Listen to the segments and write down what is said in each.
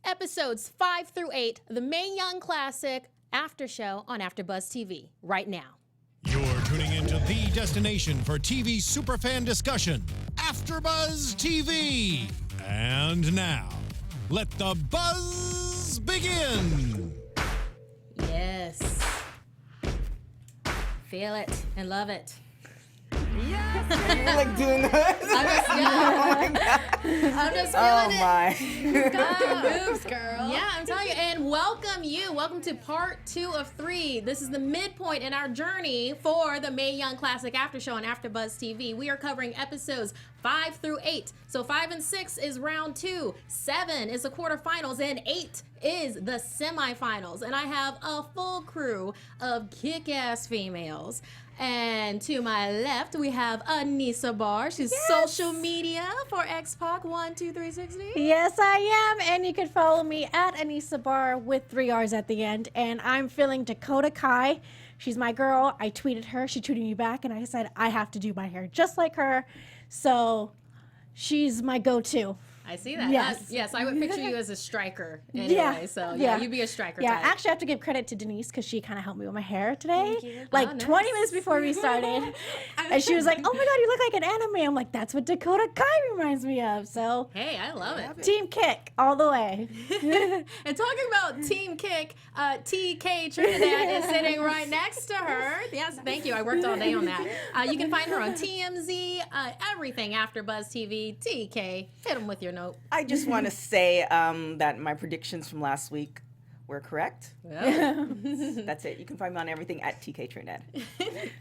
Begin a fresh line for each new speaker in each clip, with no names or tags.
episodes 5 through 8, the Mae Young Classic after show on AFTERBUZZ TV right now.
You're tuning into the destination for TV superfan discussion, AFTERBUZZ TV. And now, let the buzz begin.
Yes. Feel it and love it.
Yes, you're like doing that.
I'm just feeling it.
Oh my.
Moves, girl. Yeah, I'm telling you. And welcome to part 2 of 3. This is the midpoint in our journey for the Mae Young Classic after show on AFTERBUZZ TV. We are covering episodes 5 through 8. So 5 and 6 is round 2, 7 is the quarterfinals, and 8 is the semifinals. And I have a full crew of kick-ass females. And to my left, we have Anissa Barr. She's social media for XPac12360.
Yes, I am. And you can follow me at Anissa Barr with 3 R's at the end. And I'm feeling Dakota Kai. She's my girl. I tweeted her. She tweeted me back. And I said, I have to do my hair just like her. So she's my go-to.
I see that.
Yes.
Yes, I would picture you as a striker anyway. So you'd be a striker type.
Actually, I have to give credit to Denise because she kind of helped me with my hair today.
Thank you.
Like
nice.
20 minutes before we started. And she was like, oh my God, you look like an anime. I'm like, that's what Dakota Kai reminds me of. So
hey, I love it.
Team Kick all the way.
And talking about Team Kick, TK Trinidad is sitting right next to her. Yes, thank you. I worked all day on that. You can find her on TMZ, everything AFTERBUZZ TV. TK, hit them with your note.
I just want to say that my predictions from last week were correct.
Oh.
That's it. You can find me on everything at TK Trinidad.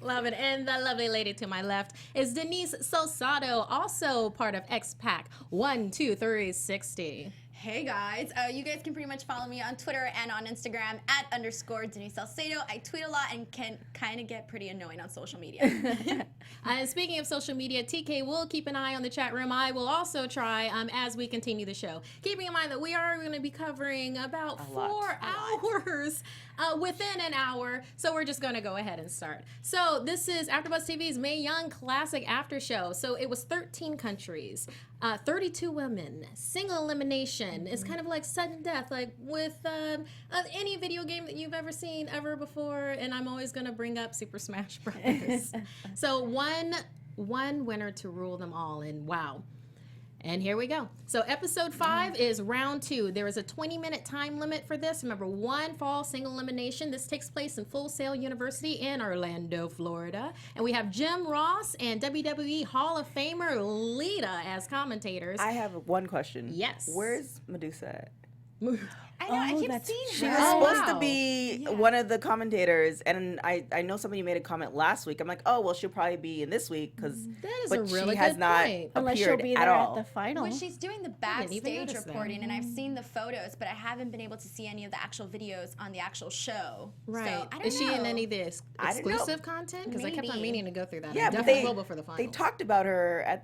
Love it. And the lovely lady to my left is Denise Salcedo, also part of XPac12360.
Hey guys, you guys can pretty much follow me on Twitter and on Instagram at _ Denise Salcedo. I tweet a lot and can kind of get pretty annoying on social media.
And speaking of social media, TK will keep an eye on the chat room. I will also try as we continue the show. Keeping in mind that we are going to be covering about 4 hours within an hour, so we're just going to go ahead and start. So this is AFTERBUZZ TV's Mae Young Classic After Show. So it was 13 countries. 32 women, single elimination. It's kind of like sudden death, like with any video game that you've ever seen ever before. And I'm always going to bring up Super Smash Bros. So one winner to rule them all, and wow. And here we go. So episode 5 is round 2. There is a 20-minute time limit for this. Remember, 1 fall single elimination. This takes place in Full Sail University in Orlando, Florida. And we have Jim Ross and WWE Hall of Famer Lita as commentators.
I have one question.
Yes.
Where's Medusa at?
I know, I keep
that's
seeing
She
her.
was supposed to be
Yeah.
one of the commentators, and I know somebody made a comment last week. I'm like, oh, well, she'll probably be in this week because
That is a really
she has
good
not
point.
Unless she'll
appeared
be
at
there
all.
at the final.
When she's doing the
didn't even
backstage
notice that.
reporting, and I've seen the photos, but I haven't been able to see any of the actual videos on the actual show.
Right.
So, I don't
Is she in
know.
any of this
I don't know.
exclusive content? Because I kept on
Maybe.
meaning to go through that.
Yeah,
I
but
definitely
they
will before the finals.
they talked about her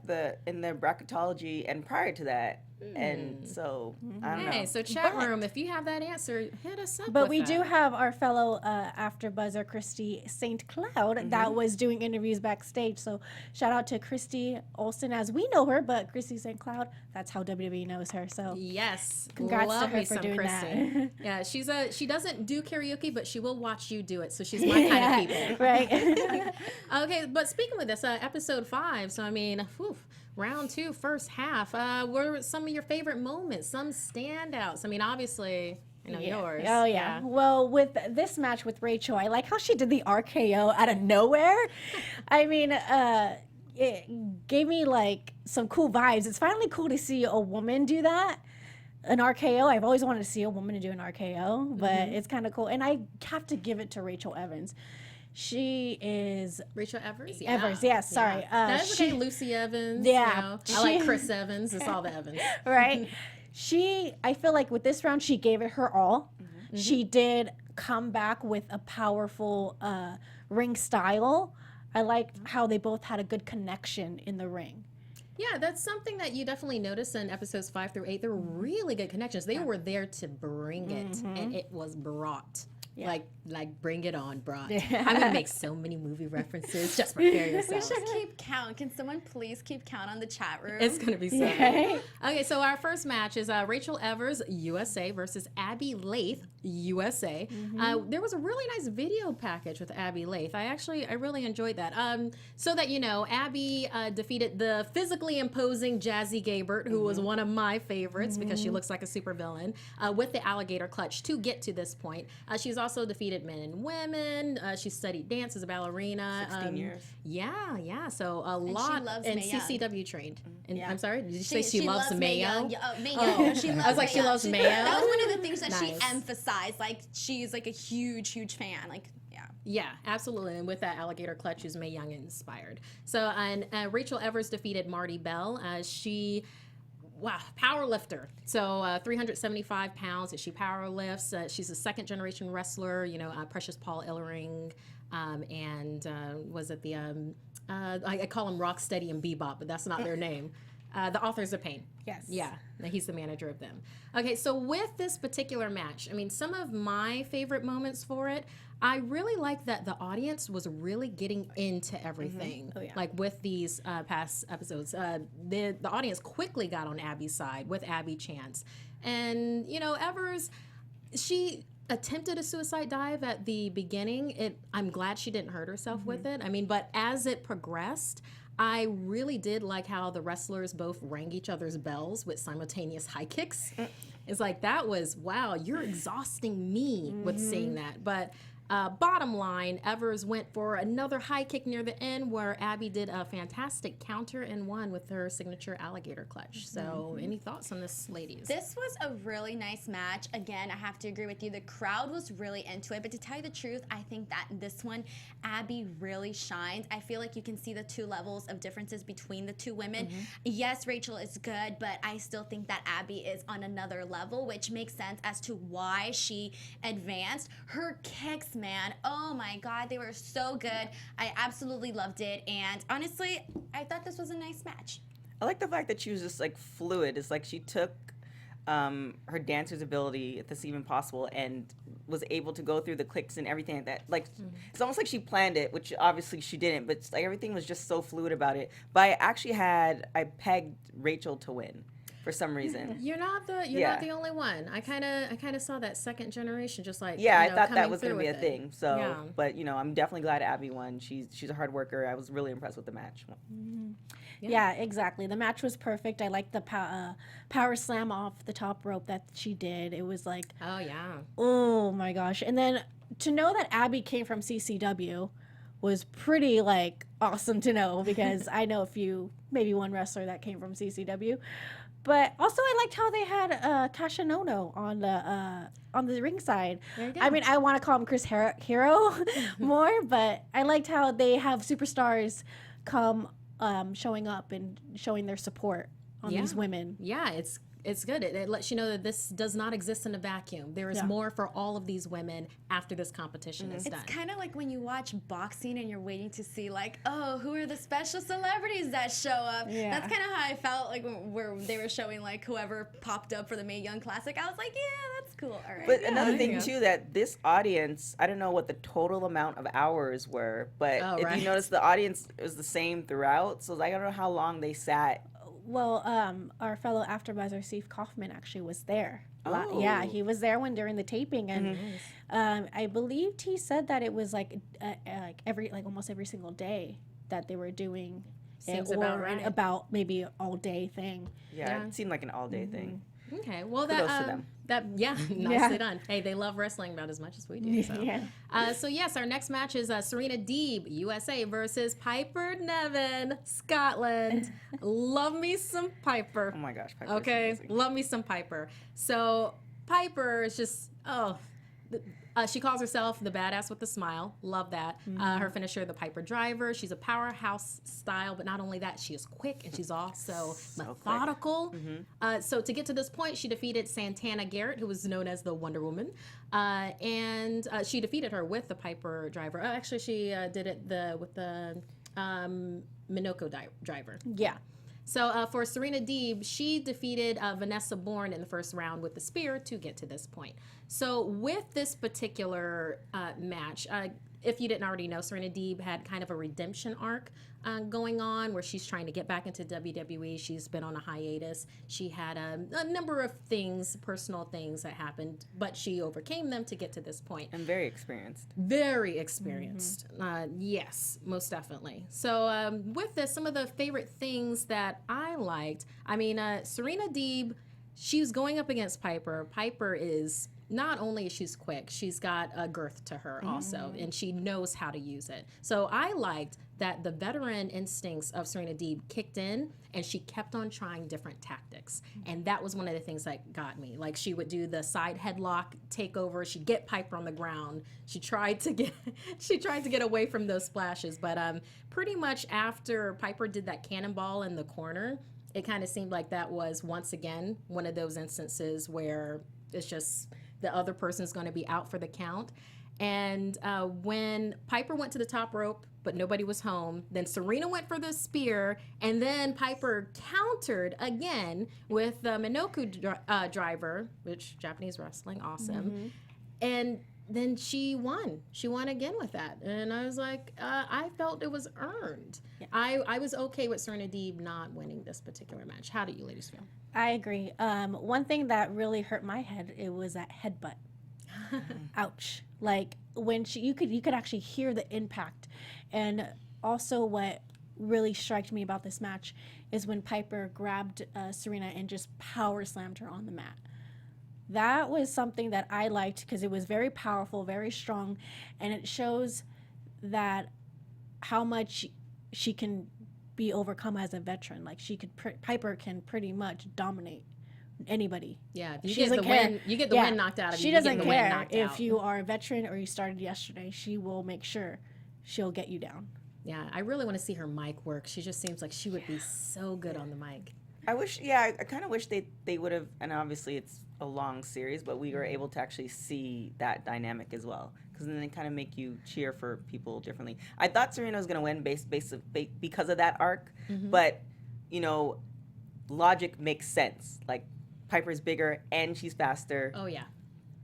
in the bracketology and prior to that, and so I don't know.
Hey, so chat room, if you have that answer, hit us up.
But
with
we
that.
do have our fellow AfterBuzzer, Christy St. Cloud, that was doing interviews backstage. So shout out to Christy Olsen, as we know her, but Christy St. Cloud, that's how WWE knows her. So
Yes,
Congrats
love
to her
me
for
some
doing
Christy.
that.
Yeah, she doesn't do karaoke, but she will watch you do it. So she's my kind of people.
Right.
Okay, but speaking of this, episode 5. So I mean, whew, round 2, first half. What were some of your favorite moments? Some standouts. I mean, obviously, you know yours.
Oh, yeah. Well, with this match with Rachel, I like how she did the RKO out of nowhere. I mean, it gave me like some cool vibes. It's finally cool to see a woman do that. An RKO. I've always wanted to see a woman do an RKO, but it's kind of cool. And I have to give it to Rachel Evans. She is
Rachel Evers?
Evers, yes, sorry.
That's okay,
she-
Lucy Evans.
Yeah.
You know. I like Chris Evans. It's all the Evans.
right? I feel like with this round, she gave it her all. She did come back with a powerful ring style. I liked how they both had a good connection in the ring.
Yeah, that's something that you definitely notice in episodes 5 through 8. They're really good connections. They were there to bring it, and it was brought. Like bring it on, bro. I'm gonna make so many movie references. Just prepare
We
yourself.
should keep count. Can someone please keep count on the chat room?
It's gonna be so
Yeah.
good. Okay, so our first match is Rachel Evers, USA, versus Abby Laith, USA. There was a really nice video package with Abby Laith. I really enjoyed that. So that you know, Abby defeated the physically imposing Jazzy Gabert, who was one of my favorites because she looks like a supervillain, with the alligator clutch to get to this point. She's also defeated men and women. She studied dance as a ballerina.
16 years.
Yeah. So a
she
lot.
loves
And
Mae Young.
CCW trained. And
Yeah.
I'm sorry, did you say she loves Mayo?
Mayo.
Oh.
She loves
I was like, she
Mae Young.
loves Mayo?
That was one of the things that she
Nice.
emphasized. Like, she's like a huge fan. Like, yeah.
Yeah, absolutely. And with that alligator clutch, who's Mae Young inspired. So, and Rachel Evers defeated Marty Bell. Power lifter. So 375 pounds that she power lifts. She's a second generation wrestler, Precious Paul Ellering. And was it the, I call him Rocksteady and Bebop, but that's not their name. The Authors of Pain.
Yes.
Yeah, he's the manager of them. Okay, so with this particular match, I mean, some of my favorite moments for it, I really like that the audience was really getting into everything.
Oh, yeah.
Like with these past episodes, the audience quickly got on Abby's side with Abby chants. And, Evers, she attempted a suicide dive at the beginning. I'm glad she didn't hurt herself with it. I mean, but as it progressed, I really did like how the wrestlers both rang each other's bells with simultaneous high kicks. It's like, that was, wow, you're exhausting me with seeing that. But bottom line, Evers went for another high kick near the end where Abby did a fantastic counter and won with her signature alligator clutch. So any thoughts on this, ladies?
This was a really nice match. Again, I have to agree with you. The crowd was really into it. But to tell you the truth, I think that in this one, Abby really shined. I feel like you can see the two levels of differences between the two women. Yes, Rachel is good, but I still think that Abby is on another level, which makes sense as to why she advanced. Her kicks, man, oh my God, they were so good. I absolutely loved it. And honestly, I thought this was a nice match.
I like the fact that she was just like fluid. It's like she took her dancer's ability, if that's even possible, and was able to go through the clicks and everything like that. Like, it's almost like she planned it, which obviously she didn't, but it's like everything was just so fluid about it. But I pegged Rachel to win for some reason.
You're not the only one. I kind of saw that second generation, just like
Yeah,
I
I thought that was going to be a thing. So,
Yeah.
but I'm definitely glad Abby won. She's a hard worker. I was really impressed with the match.
Yeah, exactly. The match was perfect. I liked the power slam off the top rope that she did. It was like,
Oh yeah.
oh my gosh. And then to know that Abby came from CCW was pretty like awesome to know, because I know maybe one wrestler that came from CCW. But also I liked how they had Tasha Nono on the ringside.
There you go.
I mean, I want to call him Chris Hero more, but I liked how they have superstars come showing up and showing their support on these women.
Yeah, it's good. It lets you know that this does not exist in a vacuum. There is more for all of these women after this competition is done.
It's kind of like when you watch boxing and you're waiting to see, like, oh, who are the special celebrities that show up?
Yeah.
That's kind of how I felt like where they were showing, like, whoever popped up for the Mae Young Classic. I was like, yeah, that's cool. All right.
But another
there
thing
you go.
too, that this audience, I don't know what the total amount of hours were, but if
right.
you notice, the audience was the same throughout. So I don't know how long they sat.
Well, our fellow AfterBuzzer, Steve Kaufman, actually was there.
Oh.
Yeah, he was there during the taping, and I believe he said that it was like almost every single day that they were doing
Seems
it,
about
or
right.
about maybe all day thing.
Yeah, it seemed like an all-day thing.
Okay, well
Kudos to them.
Nicely done. Hey, they love wrestling about as much as we do. So.
Yeah.
So yes, our next match is Serena Deeb, USA, versus Piper Niven, Scotland. Love me some Piper.
Oh my gosh, Piper's
Okay,
amazing.
love me some Piper. So Piper is just she calls herself the badass with the smile. Love that. Her finisher, the Piper Driver. She's a powerhouse style, but not only that, she is quick and she's also methodical. So to get to this point, she defeated Santana Garrett, who was known as the Wonder Woman, and she defeated her with the Piper Driver. Actually, she did it with the Minoko Driver.
Yeah.
So for Serena Deeb, she defeated Vanessa Bourne in the first round with the spear to get to this point. So with this particular match, if you didn't already know, Serena Deeb had kind of a redemption arc going on where she's trying to get back into WWE. She's been on a hiatus. She had a number of things, personal things that happened, but she overcame them to get to this point.
And very experienced.
Very experienced. Yes, most definitely. So with this, some of the favorite things that I liked, I mean, Serena Deeb, she was going up against Piper. Piper is... Not only is she's quick, she's got a girth to her also, and she knows how to use it. So I liked that the veteran instincts of Serena Deeb kicked in, and she kept on trying different tactics. And that was one of the things that got me. Like, she would do the side headlock takeover. She'd get Piper on the ground. She tried to get away from those splashes. But pretty much after Piper did that cannonball in the corner, it kind of seemed like that was, once again, one of those instances where it's just... the other person's going to be out for the count. And when Piper went to the top rope, but nobody was home, then Serena went for the spear, and then Piper countered again with the Minoku driver, which Japanese wrestling, awesome. And then she won. She won again with that. And I was like, I felt it was earned. Yeah. I was okay with Serena Deeb not winning this particular match. How do you ladies feel?
I agree. One thing that really hurt my head, it was that headbutt. Ouch! Like when you could actually hear the impact, and also what really struck me about this match is when Piper grabbed Serena and just power slammed her on the mat. That was something that I liked because it was very powerful, very strong, and it shows that how much she can be overcome as a veteran. Like Piper can pretty much dominate anybody.
Yeah, you get the win. You get the wind knocked out of you.
She doesn't care if you are a veteran or you started yesterday. She will make sure she'll get you down.
Yeah, I really want to see her mic work. She just seems like she would be so good on the mic.
I kind of wish they would have, and obviously it's a long series, but we were able to actually see that dynamic as well, because then they kind of make you cheer for people differently. I thought Serena was going to win because of that arc, but, you know, logic makes sense. Like, Piper's bigger and she's faster.
Oh, yeah.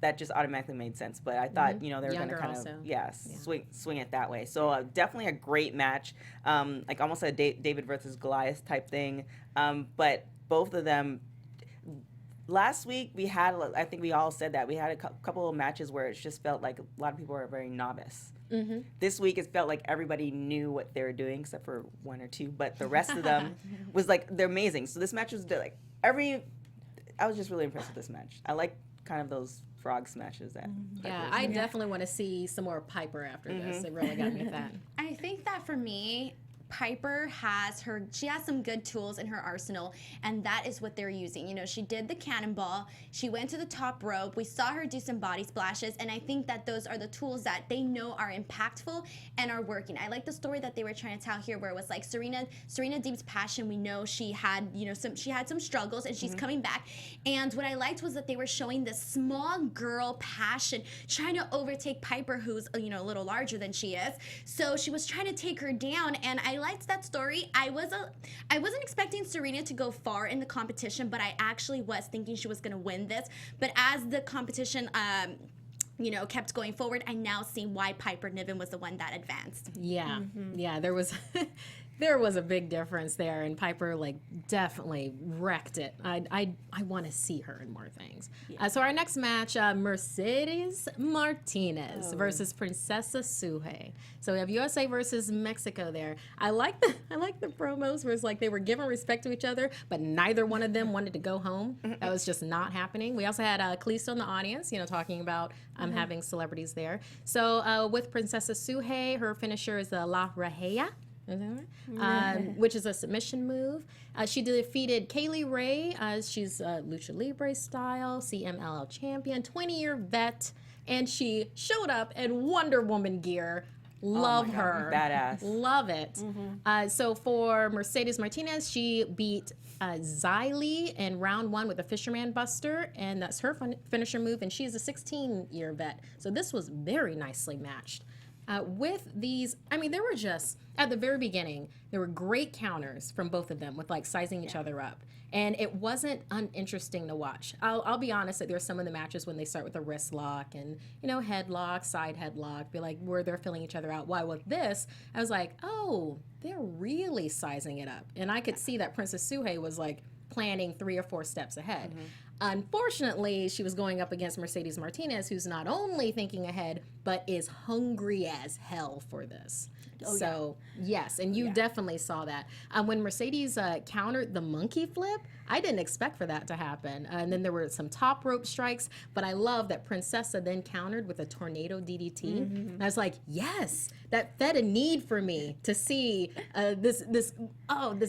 That just automatically made sense. But I thought, you know, they were going to kind of, swing it that way. So definitely a great match, like almost a David versus Goliath type thing. But both of them, last week we had, I think we all said that, we had a couple of matches where it just felt like a lot of people were very novice. This week it felt like everybody knew what they were doing except for one or two, but the rest of them was like, they're amazing. So this match was like I was just really impressed with this match. I like kind of those frog smashes that.
Yeah, I definitely want to see some more Piper after this. It really got me with that.
I think that for me, Piper she has some good tools in her arsenal, and that is what they're using. You know, she did the cannonball, she went to the top rope, we saw her do some body splashes, and I think that those are the tools that they know are impactful and are working. I like the story that they were trying to tell here, where it was like Serena Deeb's passion, we know she had, you know, she had some struggles, and she's coming back. And what I liked was that they were showing this small girl passion, trying to overtake Piper, who's, you know, a little larger than she is. So she was trying to take her down, and I liked that story. I wasn't expecting Serena to go far in the competition, but I actually was thinking she was going to win this. But as the competition you know, kept going forward, I now see why Piper Niven was the one that advanced.
Yeah, yeah, there was there was a big difference there, and Piper like definitely wrecked it. I want to see her in more things. Yeah. So our next match, Mercedes Martinez versus Princesa Sugehit. So we have USA versus Mexico there. I like the promos where it's like they were giving respect to each other, but neither one of them wanted to go home. That was just not happening. We also had Kalisto in the audience, you know, talking about having celebrities there. So with Princesa Sugehit, her finisher is the La Rhea. Which is a submission move. She defeated Kaylee Ray. She's Lucha Libre style, CMLL champion, 20-year vet, and she showed up in Wonder Woman gear. Love her.
Badass.
Love it. So for Mercedes Martinez, she beat Xylee in round 1 with a Fisherman Buster, and that's her finisher move, and she is a 16-year vet. So this was very nicely matched. with these, I mean, there were just, at the very beginning, there were great counters from both of them with like sizing each other up. And it wasn't uninteresting to watch. I'll be honest that there's some of the matches when they start with a wrist lock and, headlock, side headlock, be like, where they're filling each other out. Why with this, I was like, oh, they're really sizing it up. And I could see that Princess Sugehit was like planning 3 or 4 steps ahead. Unfortunately, she was going up against Mercedes Martinez, who's not only thinking ahead, but is hungry as hell for this. Yes, and you definitely saw that. When Mercedes countered the monkey flip, I didn't expect for that to happen. And then there were some top rope strikes, but I love that Princesa then countered with a tornado DDT. And I was like, yes, that fed a need for me to see this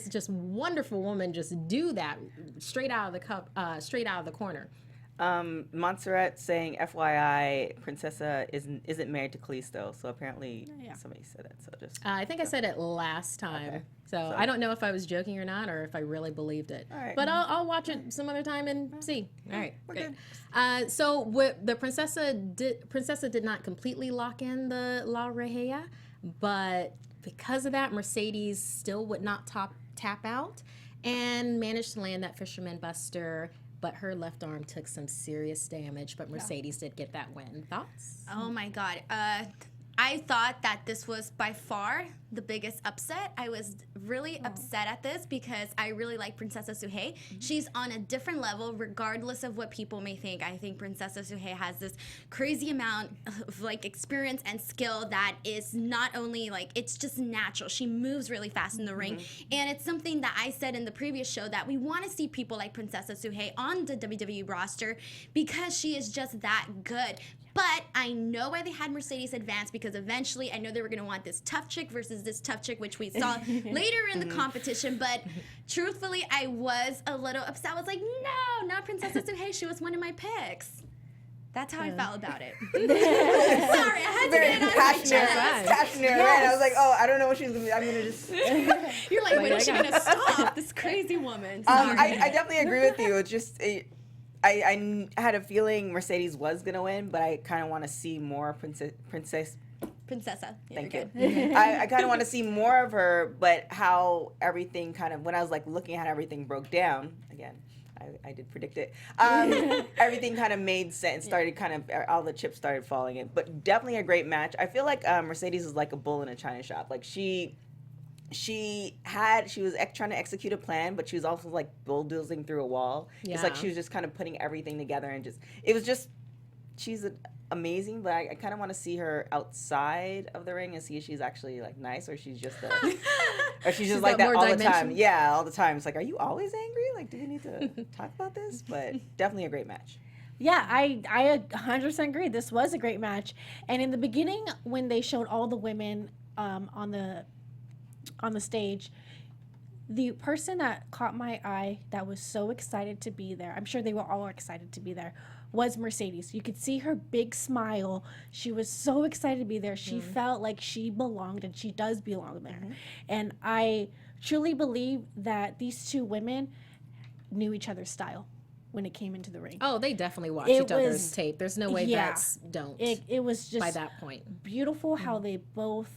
just wonderful woman just do that straight out of the cup, straight out of the corner.
Montserrat saying, FYI, Princesa isn't married to Kalisto. So apparently somebody said that. So just.
I think I said it last time.
Okay.
So I don't know if I was joking or not, or if I really believed it.
All right.
But I'll watch it some other time and see. All right.
We're
Good.
good.
So what the Princesa did not completely lock in the LeRae, but because of that, Mercedes still would not tap out and managed to land that Fisherman Buster. But her left arm took some serious damage, but Mercedes did get that win. Thoughts?
Oh my God. I thought that this was by far the biggest upset. I was really upset at this because I really like Princesa Sugehit. She's on a different level regardless of what people may think. I think Princesa Sugehit has this crazy amount of like experience and skill that is not only like, it's just natural. She moves really fast in the ring. And it's something that I said in the previous show that we want to see people like Princesa Sugehit on the WWE roster because she is just that good. But I know why they had Mercedes advance because eventually I know they were going to want this tough chick versus this tough chick, which we saw later in the competition. But truthfully, I was a little upset. I was like, no, not Princesa Sugehit. She was one of my picks. That's how I felt about it. Sorry, I had to get it out of my chest.
Passionate, right? I was like, oh, I don't know what she's going to be. I'm going to just.
You're like, when is she going to stop? This crazy woman. Sorry.
I definitely agree with you. It's just. I had a feeling Mercedes was going to win, but I kind of want to see more Princesa.
Yeah,
Thank
you.
I kind of want to see more of her, but how everything kind of, when I was like looking at how everything broke down, again, I did predict it, everything kind of made sense, started kind of, all the chips started falling in, but definitely a great match. I feel like Mercedes is like a bull in a china shop. Like she was trying to execute a plan, but she was also like bulldozing through a wall.
Yeah.
It's like she was just kind of putting everything together and she's amazing, but I kind of want to see her outside of the ring and see if she's actually like nice or she's just or she's just like that all the time. Yeah, all the time. It's like, are you always angry? Like, do we need to talk about this? But definitely a great match.
Yeah, I 100% agree. This was a great match. And in the beginning, when they showed all the women on the stage, the person that caught my eye that was so excited to be there, I'm sure they were all excited to be there, was Mercedes. You could see her big smile. She was so excited to be there. She felt like she belonged, and she does belong there. And I truly believe that these two women knew each other's style when it came into the ring.
Oh, they definitely watched each other's tape. There's no way that's don't.
It was just
by that point
beautiful how they both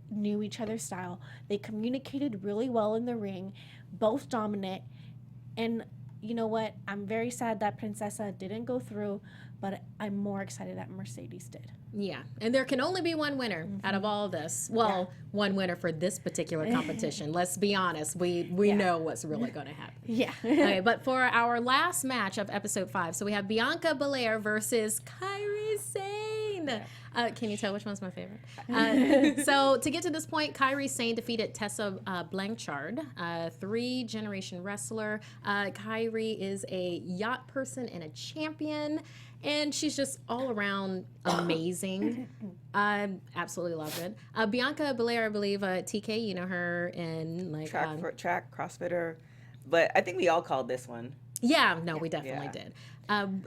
knew each other's style. They communicated really well in the ring, both dominant. And you know what? I'm very sad that Princesa didn't go through, but I'm more excited that Mercedes did.
Yeah, and there can only be one winner out of all this. Well, one winner for this particular competition. Let's be honest. We know what's really going to happen.
Yeah.
Okay, but for our last match of episode 5, so we have Bianca Belair versus Kairi Sane. Can you tell which one's my favorite? So to get to this point, Kairi Sane defeated Tessa Blanchard, 3-generation wrestler. Kairi is a yacht person and a champion, and she's just all around amazing. I absolutely love it. Bianca Belair, I believe, TK, you know her in like
track CrossFitter, but I think we all called this one.
Yeah, no, we definitely did.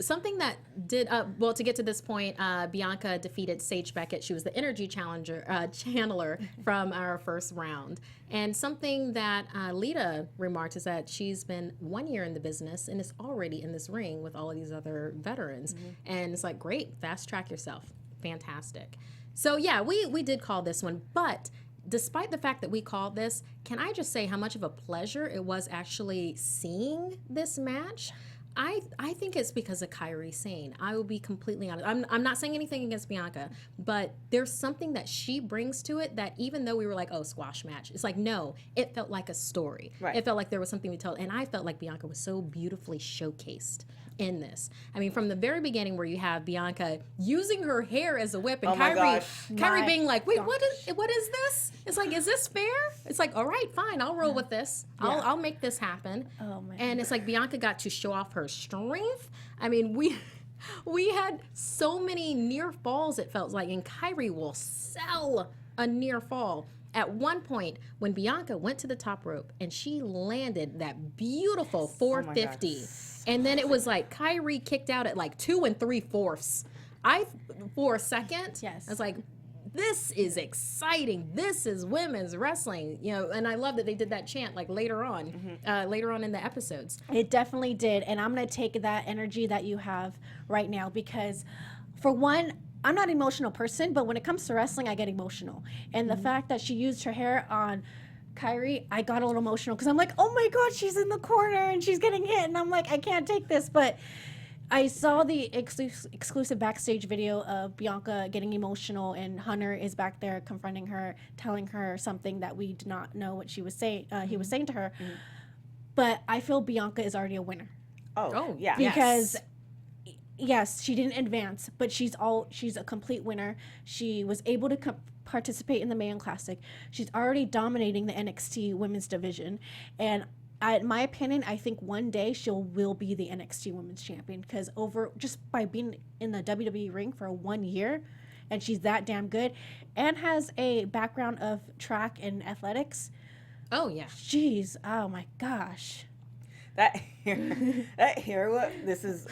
Something that did, well, to get to this point, Bianca defeated Sage Beckett. She was the energy channeler from our first round. And something that Lita remarked is that she's been 1 year in the business and is already in this ring with all of these other veterans. And it's like, great, fast track yourself. fantastic. So yeah, we did call this one, but despite the fact that we called this, can I just say how much of a pleasure it was actually seeing this match? I think it's because of Kairi Sane. I will be completely honest. I'm not saying anything against Bianca, but there's something that she brings to it that even though we were like, oh, squash match, it's like, no, it felt like a story.
Right.
It felt like there was something to tell. And I felt like Bianca was so beautifully showcased in this. I mean, from the very beginning where you have Bianca using her hair as a whip and Kairi being like, wait, what is this? It's like, is this fair? It's like, all right, fine, I'll roll with this. I'll make this happen.
Oh, man.
And it's like Bianca got to show off her strength. I mean, we had so many near falls, it felt like, and Kairi will sell a near fall. At one point, when Bianca went to the top rope and she landed that beautiful 450, and then it was like Kairi kicked out at like 2 3/4. For a second, I was like, this is exciting. This is women's wrestling, you know. And I love that they did that chant like later on in the episodes.
It definitely did, and I'm gonna take that energy that you have right now because, for one, I'm not an emotional person, but when it comes to wrestling, I get emotional. And the fact that she used her hair on Kairi, I got a little emotional because I'm like, oh my God, she's in the corner and she's getting hit, and I'm like, I can't take this. But I saw the exclusive backstage video of Bianca getting emotional, and Hunter is back there confronting her, telling her something that we did not know what she was saying. He was saying to her, but I feel Bianca is already a winner.
Oh yeah.
Because yes, she didn't advance, but she's a complete winner. She was able to participate in the Mae Young Classic. She's already dominating the NXT women's division, and in my opinion, I think one day she will be the NXT Women's Champion because just by being in the WWE ring for 1 year, and she's that damn good, and has a background of track and athletics.
Oh yeah.
Jeez,
oh my gosh.
That hair, this is.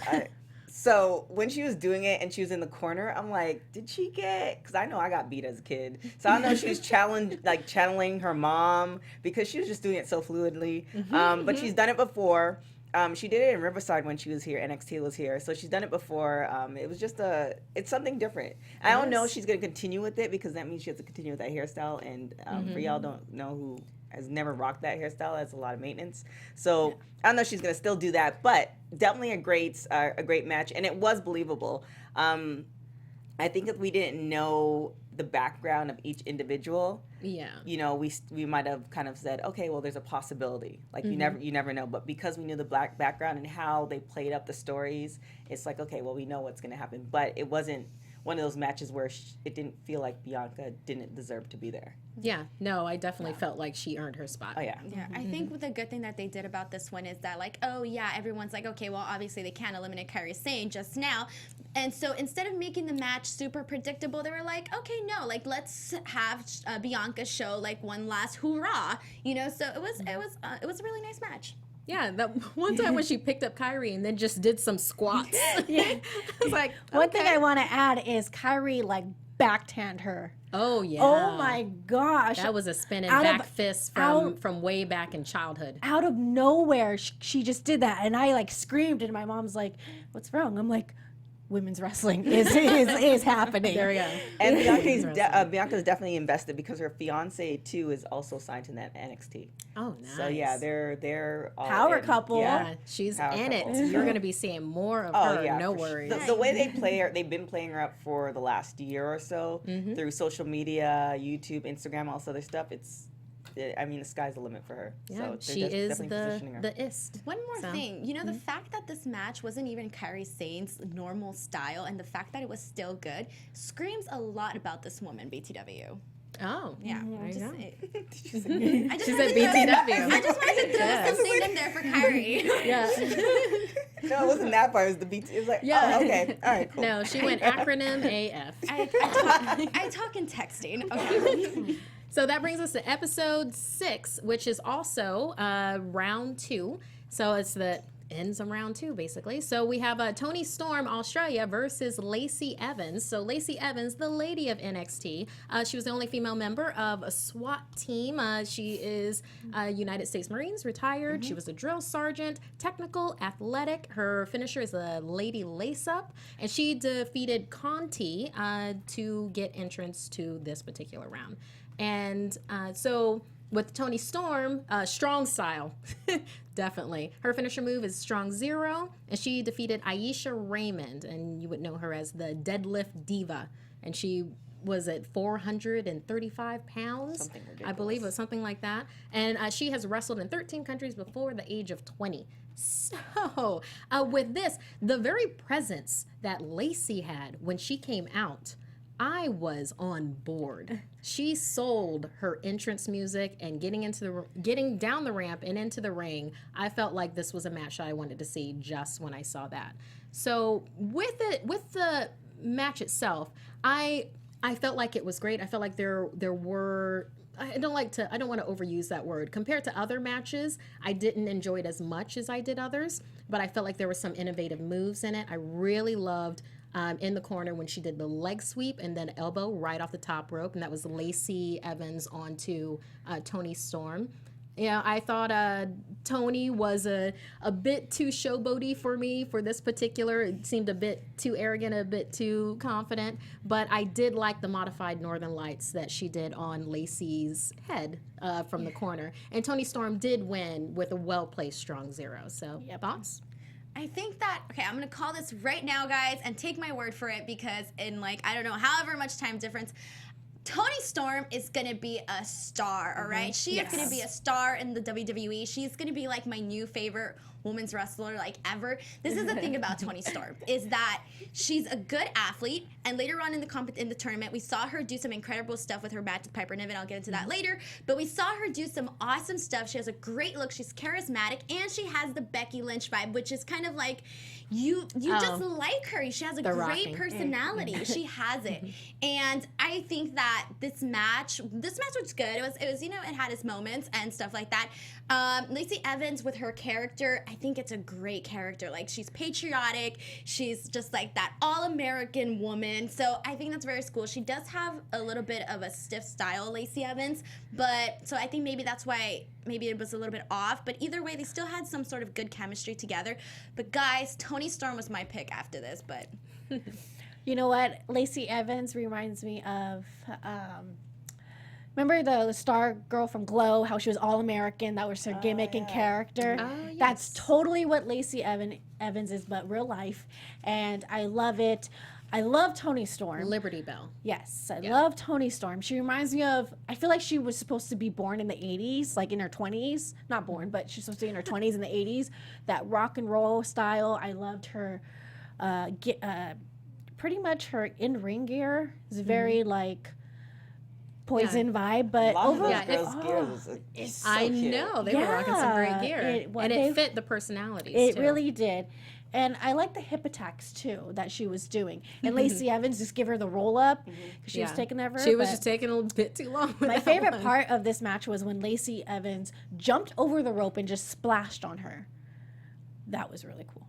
So when she was doing it and she was in the corner, I'm like, did she get? Because I know I got beat as a kid, so I know she was channeling her mom because she was just doing it so fluidly. But she's done it before. She did it in Riverside when she was here. NXT was here, so she's done it before. It was just it's something different. I don't know if she's gonna continue with it because that means she has to continue with that hairstyle. And for y'all don't know who has never rocked that hairstyle, that's a lot of maintenance. So I don't know if she's gonna still do that, but definitely a great match, and it was believable. I think if we didn't know the background of each individual, you know, we might have kind of said, okay, well, there's a possibility. Like you never know. But because we knew the black background and how they played up the stories, it's like, okay, well, we know what's gonna happen. But it wasn't one of those matches where it didn't feel like Bianca didn't deserve to be there.
Yeah, no, I definitely felt like she earned her spot.
Oh, yeah.
Yeah, I think the good thing that they did about this one is that, like, oh, yeah, everyone's like, okay, well, obviously they can't eliminate Kairi Sane just now. And so instead of making the match super predictable, they were like, okay, no, like, let's have Bianca show, like, one last hoorah, you know? So it was a really nice match.
Yeah, that one time when she picked up Kairi and then just did some squats. I was like,
One thing I want to add is Kairi, like, backhand her.
Oh, yeah.
Oh, my gosh.
That was a spinning back fist from way back in childhood.
Out of nowhere, she just did that. And I, like, screamed, and my mom's like, what's wrong? I'm like, women's wrestling is happening.
There we go.
And Bianca's definitely invested because her fiance too is also signed to that NXT.
Oh, nice.
So yeah, they're all
power
in.
couple.
Yeah, she's
Power
in
couple.
it. You're going to be seeing more of her.
Yeah,
no worries.
The way they play her, they've been playing her up for the last year or so through social media, YouTube, Instagram, all this other stuff. I mean, the sky's the limit for her.
Yeah,
so
she is the ist.
One more thing. You know, the fact that this match wasn't even Kairi Sane's normal style and the fact that it was still good screams a lot about this woman, BTW.
Oh.
Yeah.
There you go.
She said
BTW.
I just wanted to throw something in there for Kairi.
Yeah.
No, it wasn't that part. It was the BT. It was like, oh, okay. All right, cool.
No, she went acronym AF.
I talk in texting. Okay.
So that brings us to episode 6, which is also round 2. So it's the ends on round 2, basically. So we have Toni Storm, Australia, versus Lacey Evans. So Lacey Evans, the lady of NXT. She was the only female member of a SWAT team. She is United States Marines, retired. She was a drill sergeant, technical, athletic. Her finisher is a lady lace-up. And she defeated Conti to get entrance to this particular round. And so with Toni Storm, strong style, definitely. Her finisher move is strong 0, and she defeated Aisha Raymond, and you would know her as the deadlift diva. And she was at 435 pounds.
Something ridiculous.
I believe it was something like that. And she has wrestled in 13 countries before the age of 20. So with this, the very presence that Lacey had when she came out, I was on board. She sold her entrance music and getting down the ramp and into the ring. I felt like this was a match I wanted to see just when I saw that. So with the match itself, I felt like it was great. I felt like there were, I don't want to overuse that word. Compared to other matches, I didn't enjoy it as much as I did others, but I felt like there were some innovative moves in it. I really loved in the corner when she did the leg sweep and then elbow right off the top rope, and that was Lacey Evans onto Toni Storm. Yeah, I thought Toni was a bit too showboaty for me for this particular. It seemed a bit too arrogant, a bit too confident, but I did like the modified Northern Lights that she did on Lacey's head from the corner. And Toni Storm did win with a well-placed strong 0. So, thoughts?
I think that, okay, I'm going to call this right now, guys, and take my word for it, because in, like, I don't know, however much time difference, Toni Storm is going to be a star, all right? She is going to be a star in the WWE. She's going to be, like, my new favorite women's wrestler, like, ever. This is the thing about Toni Storm, is that she's a good athlete, and later on in the tournament, we saw her do some incredible stuff with her match with Piper Niven. I'll get into that later, but we saw her do some awesome stuff. She has a great look. She's charismatic, and she has the Becky Lynch vibe, which is kind of like, you just like her. She has a great personality. She has it. And I think that this match was good. It was, you know, it had its moments and stuff like that. Lacey Evans with her character, I think it's a great character. Like, she's patriotic. She's just like that all-American woman. So I think that's very cool. She does have a little bit of a stiff style, Lacey Evans, but so I think maybe that's why maybe it was a little bit off. But either way, they still had some sort of good chemistry together. But guys, Toni Storm was my pick after this, but...
You know what? Lacey Evans reminds me of... remember the star girl from Glow, how she was all-American? That was her gimmick and character.
Yes.
That's totally what Lacey Evans is, but real life. And I love it. I love Toni Storm.
Liberty Bell.
Yes, I love Toni Storm. She reminds me of, I feel like she was supposed to be born in the 80s, like in her 20s. Not born, but she's supposed to be in her 20s in the 80s. That rock and roll style. I loved her, pretty much her in-ring gear is very like Poison vibe, but overall,
it's so
I
cute.
know they were rocking some great gear, and it fit the personalities.
It
too.
really did, and I like the hip attacks too that she was doing. And Lacey Evans just give her the roll up because she was taking ever.
She was just taking a bit too long.
My favorite part of this match was when Lacey Evans jumped over the rope and just splashed on her. That was really cool.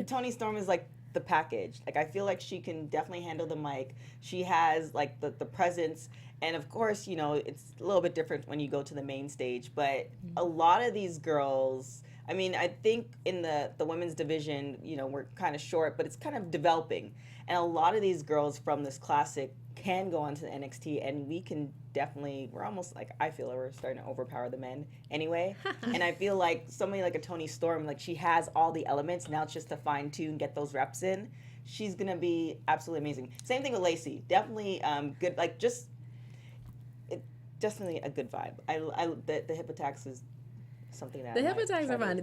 Toni Storm is like the package. Like, I feel like she can definitely handle the mic. She has like the presence. And of course, you know, it's a little bit different when you go to the main stage, but a lot of these girls, I mean, I think in the women's division, you know, we're kind of short, but it's kind of developing. And a lot of these girls from this classic can go onto the NXT, and we can definitely, we're almost like, I feel like we're starting to overpower the men anyway. And I feel like somebody like a Toni Storm, like, she has all the elements. Now it's just to fine tune, get those reps in. She's going to be absolutely amazing. Same thing with Lacey. Definitely good, like, definitely a good vibe. The hip attacks is something that
the hip attacks are fun.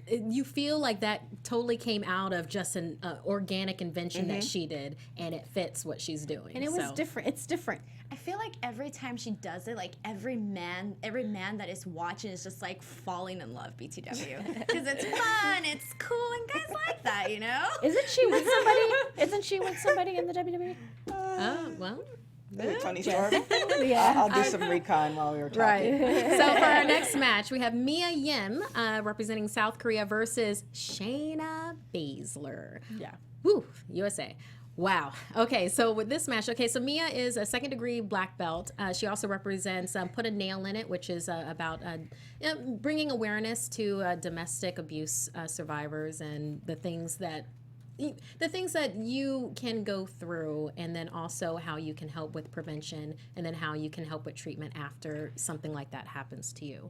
You feel like that totally came out of just an organic invention that she did, and it fits what she's doing.
And it was different. It's different.
I feel like every time she does it, like every man that is watching is just like falling in love, BTW, because it's fun, it's cool, and guys like that, you know.
Isn't she with somebody? Isn't she with somebody in the WWE?
Oh well.
Tony Storm.
Yeah.
I'll do some recon while we were talking.
Right. So for our next match, we have Mae Young representing South Korea versus Shayna Baszler.
Yeah.
Woo, USA. Wow. Okay, so with this match, so Mia is a second-degree black belt. She also represents Put a Nail in It, which is about bringing awareness to domestic abuse survivors and the things that you can go through, and then also how you can help with prevention, and then how you can help with treatment after something like that happens to you.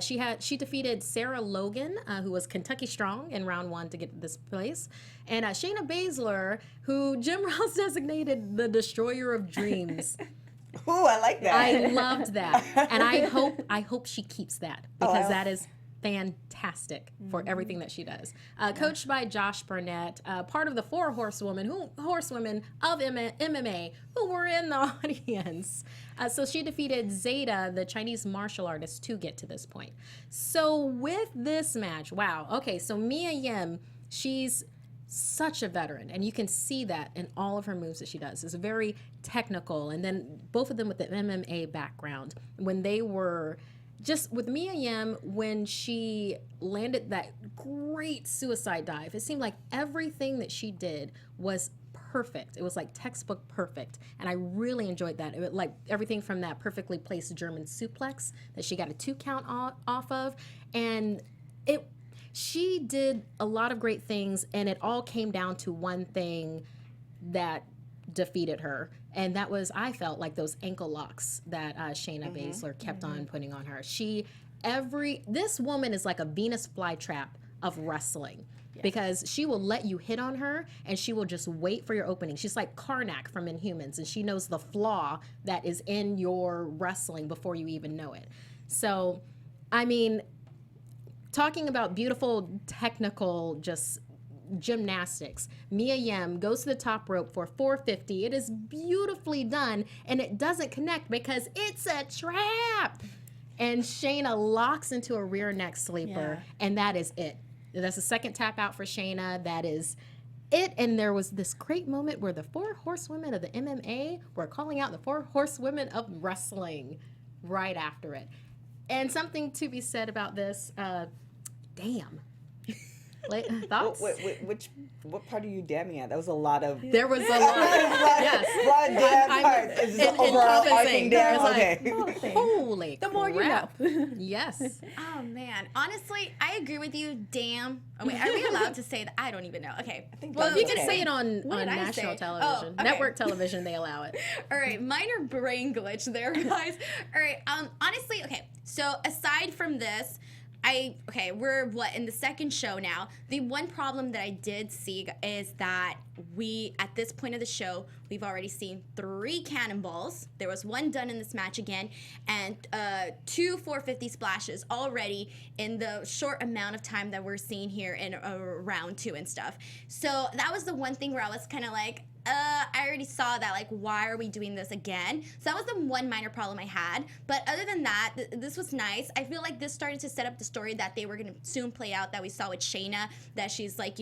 She defeated Sarah Logan, who was Kentucky Strong in round 1 to get to this place, and Shayna Baszler, who Jim Ross designated the Destroyer of Dreams.
Ooh, I like that.
I loved that, and I hope she keeps that, because that is fantastic for everything that she does. Coached by Josh Burnett, part of the 4 horsewomen of MMA who were in the audience. So she defeated Zeta, the Chinese martial artist, to get to this point. So with this match, wow. Okay, so Mae Young, she's such a veteran, and you can see that in all of her moves that she does. It's very technical, and then both of them with the MMA background, when they were just with Mae Young, when she landed that great suicide dive, it seemed like everything that she did was perfect. It was like textbook perfect, and I really enjoyed that. It was like everything from that perfectly placed German suplex that she got a 2 count off of, and she did a lot of great things, and it all came down to one thing that defeated her, and that was, I felt like, those ankle locks that Shayna Baszler kept on putting on her. This woman is like a Venus flytrap of wrestling, because she will let you hit on her, and she will just wait for your opening. She's like Karnak from Inhumans, and she knows the flaw that is in your wrestling before you even know it. So, I mean, talking about beautiful technical just gymnastics, Mae Young goes to the top rope for 450. It is beautifully done, and it doesn't connect because it's a trap. And Shayna locks into a rear neck sleeper, and that is it. That's the second tap out for Shayna. That is it. And there was this great moment where the 4 horsewomen of the MMA were calling out the 4 horsewomen of wrestling right after it. And something to be said about this, damn. Thoughts?
What part are you damning at? That was a lot of.
There was a lot. Yes.
Broad damn parts. Is the overall arcing damn? Okay.
Holy
The more you know.
Yes.
Oh man, honestly, I agree with you. Damn. Oh wait, are we allowed to say that? I don't even know. Okay.
Well, if you can
okay.
say it on
What did I
national
say?
television,
Oh, okay.
network television, they allow it.
All right, minor brain glitch there, guys. All right, honestly, okay. So aside from this, we're in the second show now. The one problem that I did see is that at this point of the show, we've already seen 3 cannonballs. There was 1 done in this match again, and 2 450 splashes already in the short amount of time that we're seeing here in round 2 and stuff. So that was the one thing where I was kind of like, I already saw that, like, why are we doing this again? So that was the one minor problem I had. But other than that, this was nice. I feel like this started to set up the story that they were going to soon play out, that we saw with Shayna, that she's, like,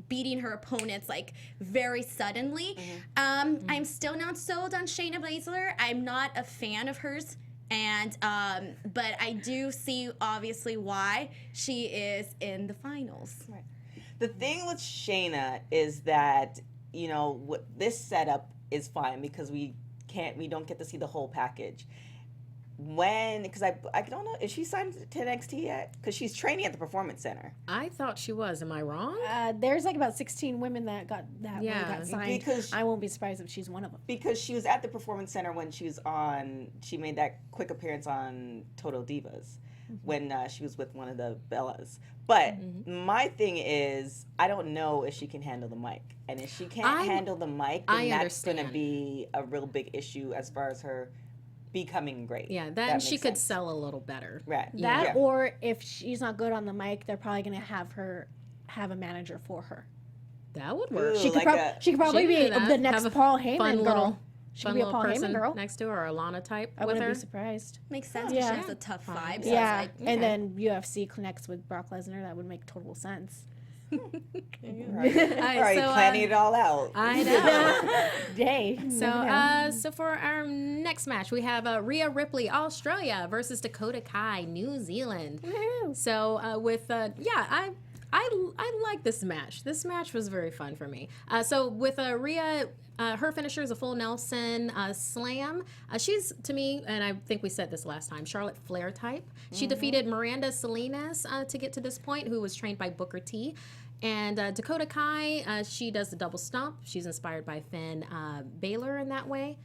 beating her opponents, like, very suddenly. I'm still not sold on Shayna Baszler. I'm not a fan of hers. And but I do see, obviously, why she is in the finals.
Right. The thing with Shayna is that, this setup is fine because we don't get to see the whole package. Because I don't know, is she signed to NXT yet? Because she's training at the Performance Center.
I thought she was. Am I wrong?
There's like about 16 women that got signed.
Because
I won't be surprised if she's one of them.
Because she was at the Performance Center when she made that quick appearance on Total Divas when she was with one of the Bellas. But my thing is, I don't know if she can handle the mic. And if she can't handle the mic, then that's going to be a real big issue as far as her becoming great.
Yeah, that she could sell a little better.
Right.
Or if she's not good on the mic, they're probably going to have a manager for her.
That would work.
Ooh,
She could probably be the next Paul Heyman girl. She could be a Paul Heyman girl.
Next to her, or a Lana type
I
with
wouldn't
her.
be surprised.
Makes sense.
Yeah.
She has a tough vibe. So
Yeah,
it's like,
and then UFC connects with Brock Lesnar. That would make total sense.
Already planning it all out.
I know.
Day.
So for our next match, we have Rhea Ripley, Australia, versus Dakota Kai, New Zealand.
Woohoo.
So I like this match. This match was very fun for me. So with Rhea, her finisher is a full Nelson slam. She's, to me, and I think we said this last time, Charlotte Flair type. She defeated Miranda Salinas to get to this point, who was trained by Booker T. And Dakota Kai, she does the double stomp. She's inspired by Finn Balor in that way.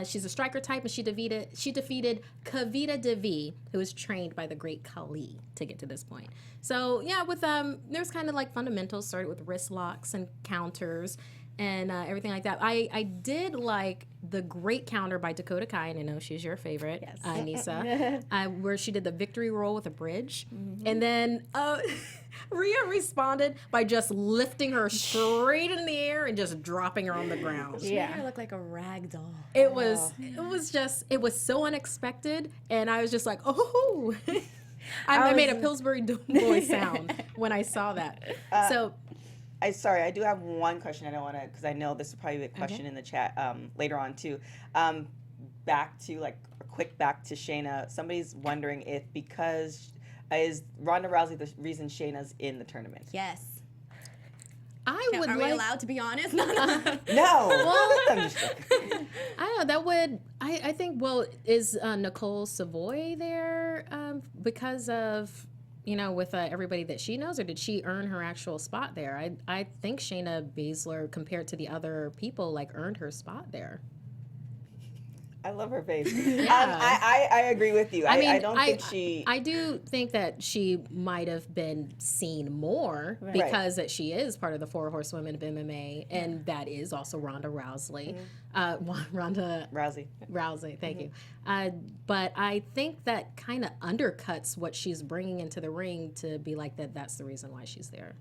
She's a striker type, and she defeated Kavita Devi, who was trained by the great Khali to get to this point. So yeah, with there's kind of like fundamentals, started with wrist locks and counters and everything like that. I did like the great counter by Dakota Kai, and I know she's your favorite,
Yes.
Anissa, where she did the victory roll with a bridge, and then Rhea responded by just lifting her straight in the air and just dropping her on the ground.
She made her look like a rag doll.
It was so unexpected, and I was just like, oh. I made a Pillsbury Doughboy sound when I saw that.
I do have one question I don't want to, because I know this will probably be a question in the chat later on too. Back to Shayna. Somebody's wondering if is Ronda Rousey the reason Shayna's in the tournament?
Yes.
Are
we allowed to be honest? No.
No. I'm just joking.
I don't know. That would, I think, well, is Nicole Savoy there because of, with everybody that she knows, or did she earn her actual spot there? I think Shayna Baszler, compared to the other people, earned her spot there.
I love her face.
Yeah.
I agree with you. I don't think she...
I do think that she might have been seen more because that she is part of the 4 Horsewomen of MMA, and that is also Ronda Rousey. Ronda Rousey, thank you. But I think that kind of undercuts what she's bringing into the ring to be like that. That's the reason why she's there.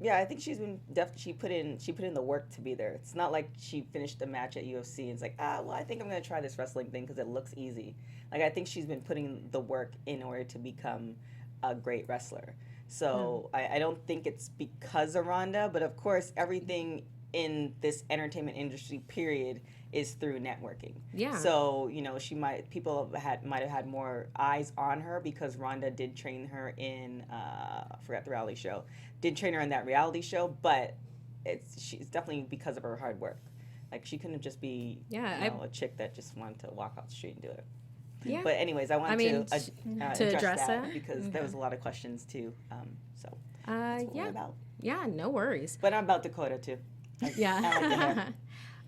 Yeah, I think she's been she put in the work to be there. It's not like she finished the match at UFC and it's like, well, I think I'm going to try this wrestling thing because it looks easy. I think she's been putting the work in order to become a great wrestler. So I don't think it's because of Ronda, but of course everything in this entertainment industry period is through networking. Yeah. So, people might have had more eyes on her because Ronda did train her in I forgot the reality show. Did train her in that reality show, but she's definitely because of her hard work. She couldn't just be a chick that just wanted to walk off the street and do it. Yeah. But anyways, I wanted to address that because there was a lot of questions too. So that's what we're about.
Yeah, no worries.
But I'm about Dakota too. I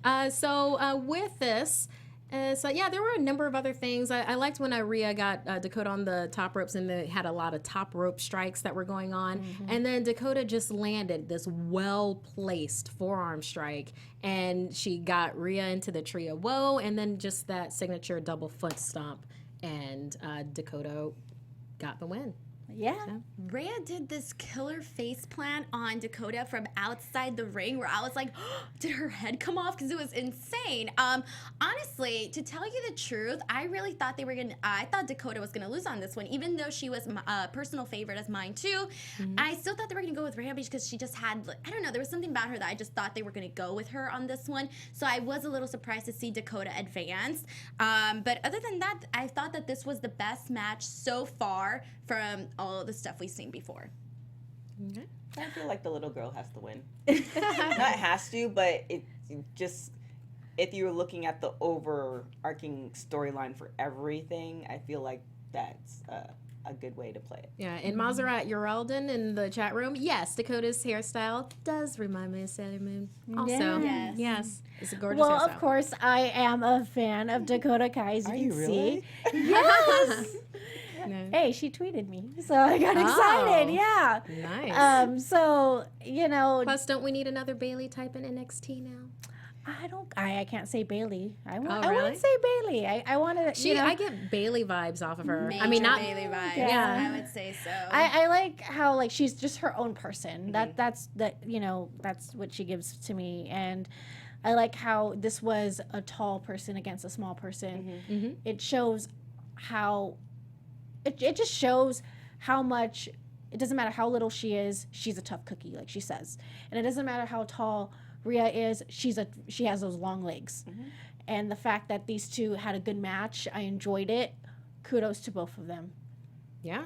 like
so with this, there were a number of other things. I liked when Rhea got Dakota on the top ropes, and they had a lot of top rope strikes that were going on. And then Dakota just landed this well-placed forearm strike, and she got Rhea into the tree of woe, and then just that signature double foot stomp, and Dakota got the win.
Yeah.
Rhea did this killer face plant on Dakota from outside the ring where I was like, oh, did her head come off? Because it was insane. Honestly, to tell you the truth, I really thought I thought Dakota was going to lose on this one, even though she was my personal favorite as mine too. I still thought they were going to go with Rhea because she just had, I don't know, there was something about her that I just thought they were going to go with her on this one. So I was a little surprised to see Dakota advance. But other than that, I thought that this was the best match so far from all the stuff we've seen before.
Okay. I feel like the little girl has to win. Not has to, but it just, if you were looking at the overarching storyline for everything, I feel like that's a good way to play it.
Yeah, and Maserat Uralden in the chat room, yes, Dakota's hairstyle does remind me of Sailor Moon. Also, yes, it's a gorgeous hairstyle.
Well, of course, I am a fan of Dakota Kai, as you can see.
Yes!
No. Hey, she tweeted me, so I got excited. Yeah,
nice.
So
Plus, don't we need another Bailey type in NXT now?
I can't say Bailey. I
really?
want to say Bailey. I want to.
I get Bailey vibes off of her.
Major not Bailey vibes.
Yeah.
I would say so.
I like how she's just her own person. That's what she gives to me, and I like how this was a tall person against a small person. It shows how. It just shows how much It doesn't matter how little she is, she's a tough cookie, like she says. And it doesn't matter how tall Rhea is, she has those long legs. And the fact that these two had a good match, I enjoyed it. Kudos to both of them.
Yeah.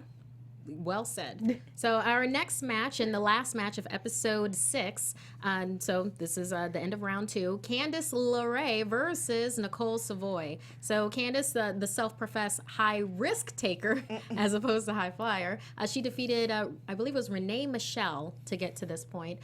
Well said. So our next match and the last match of episode 6, so this is the end of round 2, Candice LeRae versus Nicole Savoy. So Candice, the self-professed high-risk taker as opposed to high flyer, she defeated, I believe it was Renee Michelle to get to this point.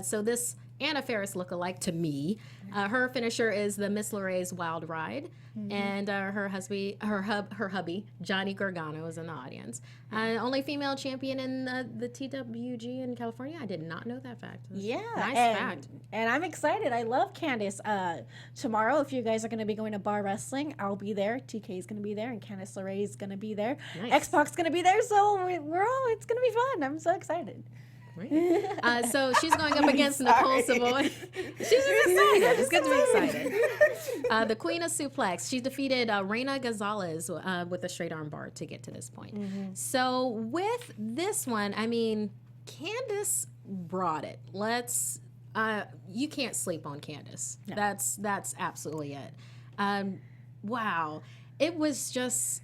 So this Anna Faris lookalike to me. Her finisher is the Miss LeRae's Wild Ride. And her hubby, Johnny Gargano, is in the audience. Only female champion in the TWG in California. I did not know that fact.
Yeah.
Nice fact.
And I'm excited. I love Candice. Tomorrow, if you guys are going to be going to bar wrestling, I'll be there. TK is going to be there, and Candice LeRae is going to be there.
Nice.
X-Pac's going to be there, so it's going to be fun. I'm so excited.
Right. So she's going up against Nicole Savoy. She's just excited. It's good to be excited. The Queen of Suplex. She defeated Reina Gonzalez with a straight arm bar to get to this point. So with this one, I mean, Candice brought it. You can't sleep on Candice. No. That's absolutely it. Wow. It was just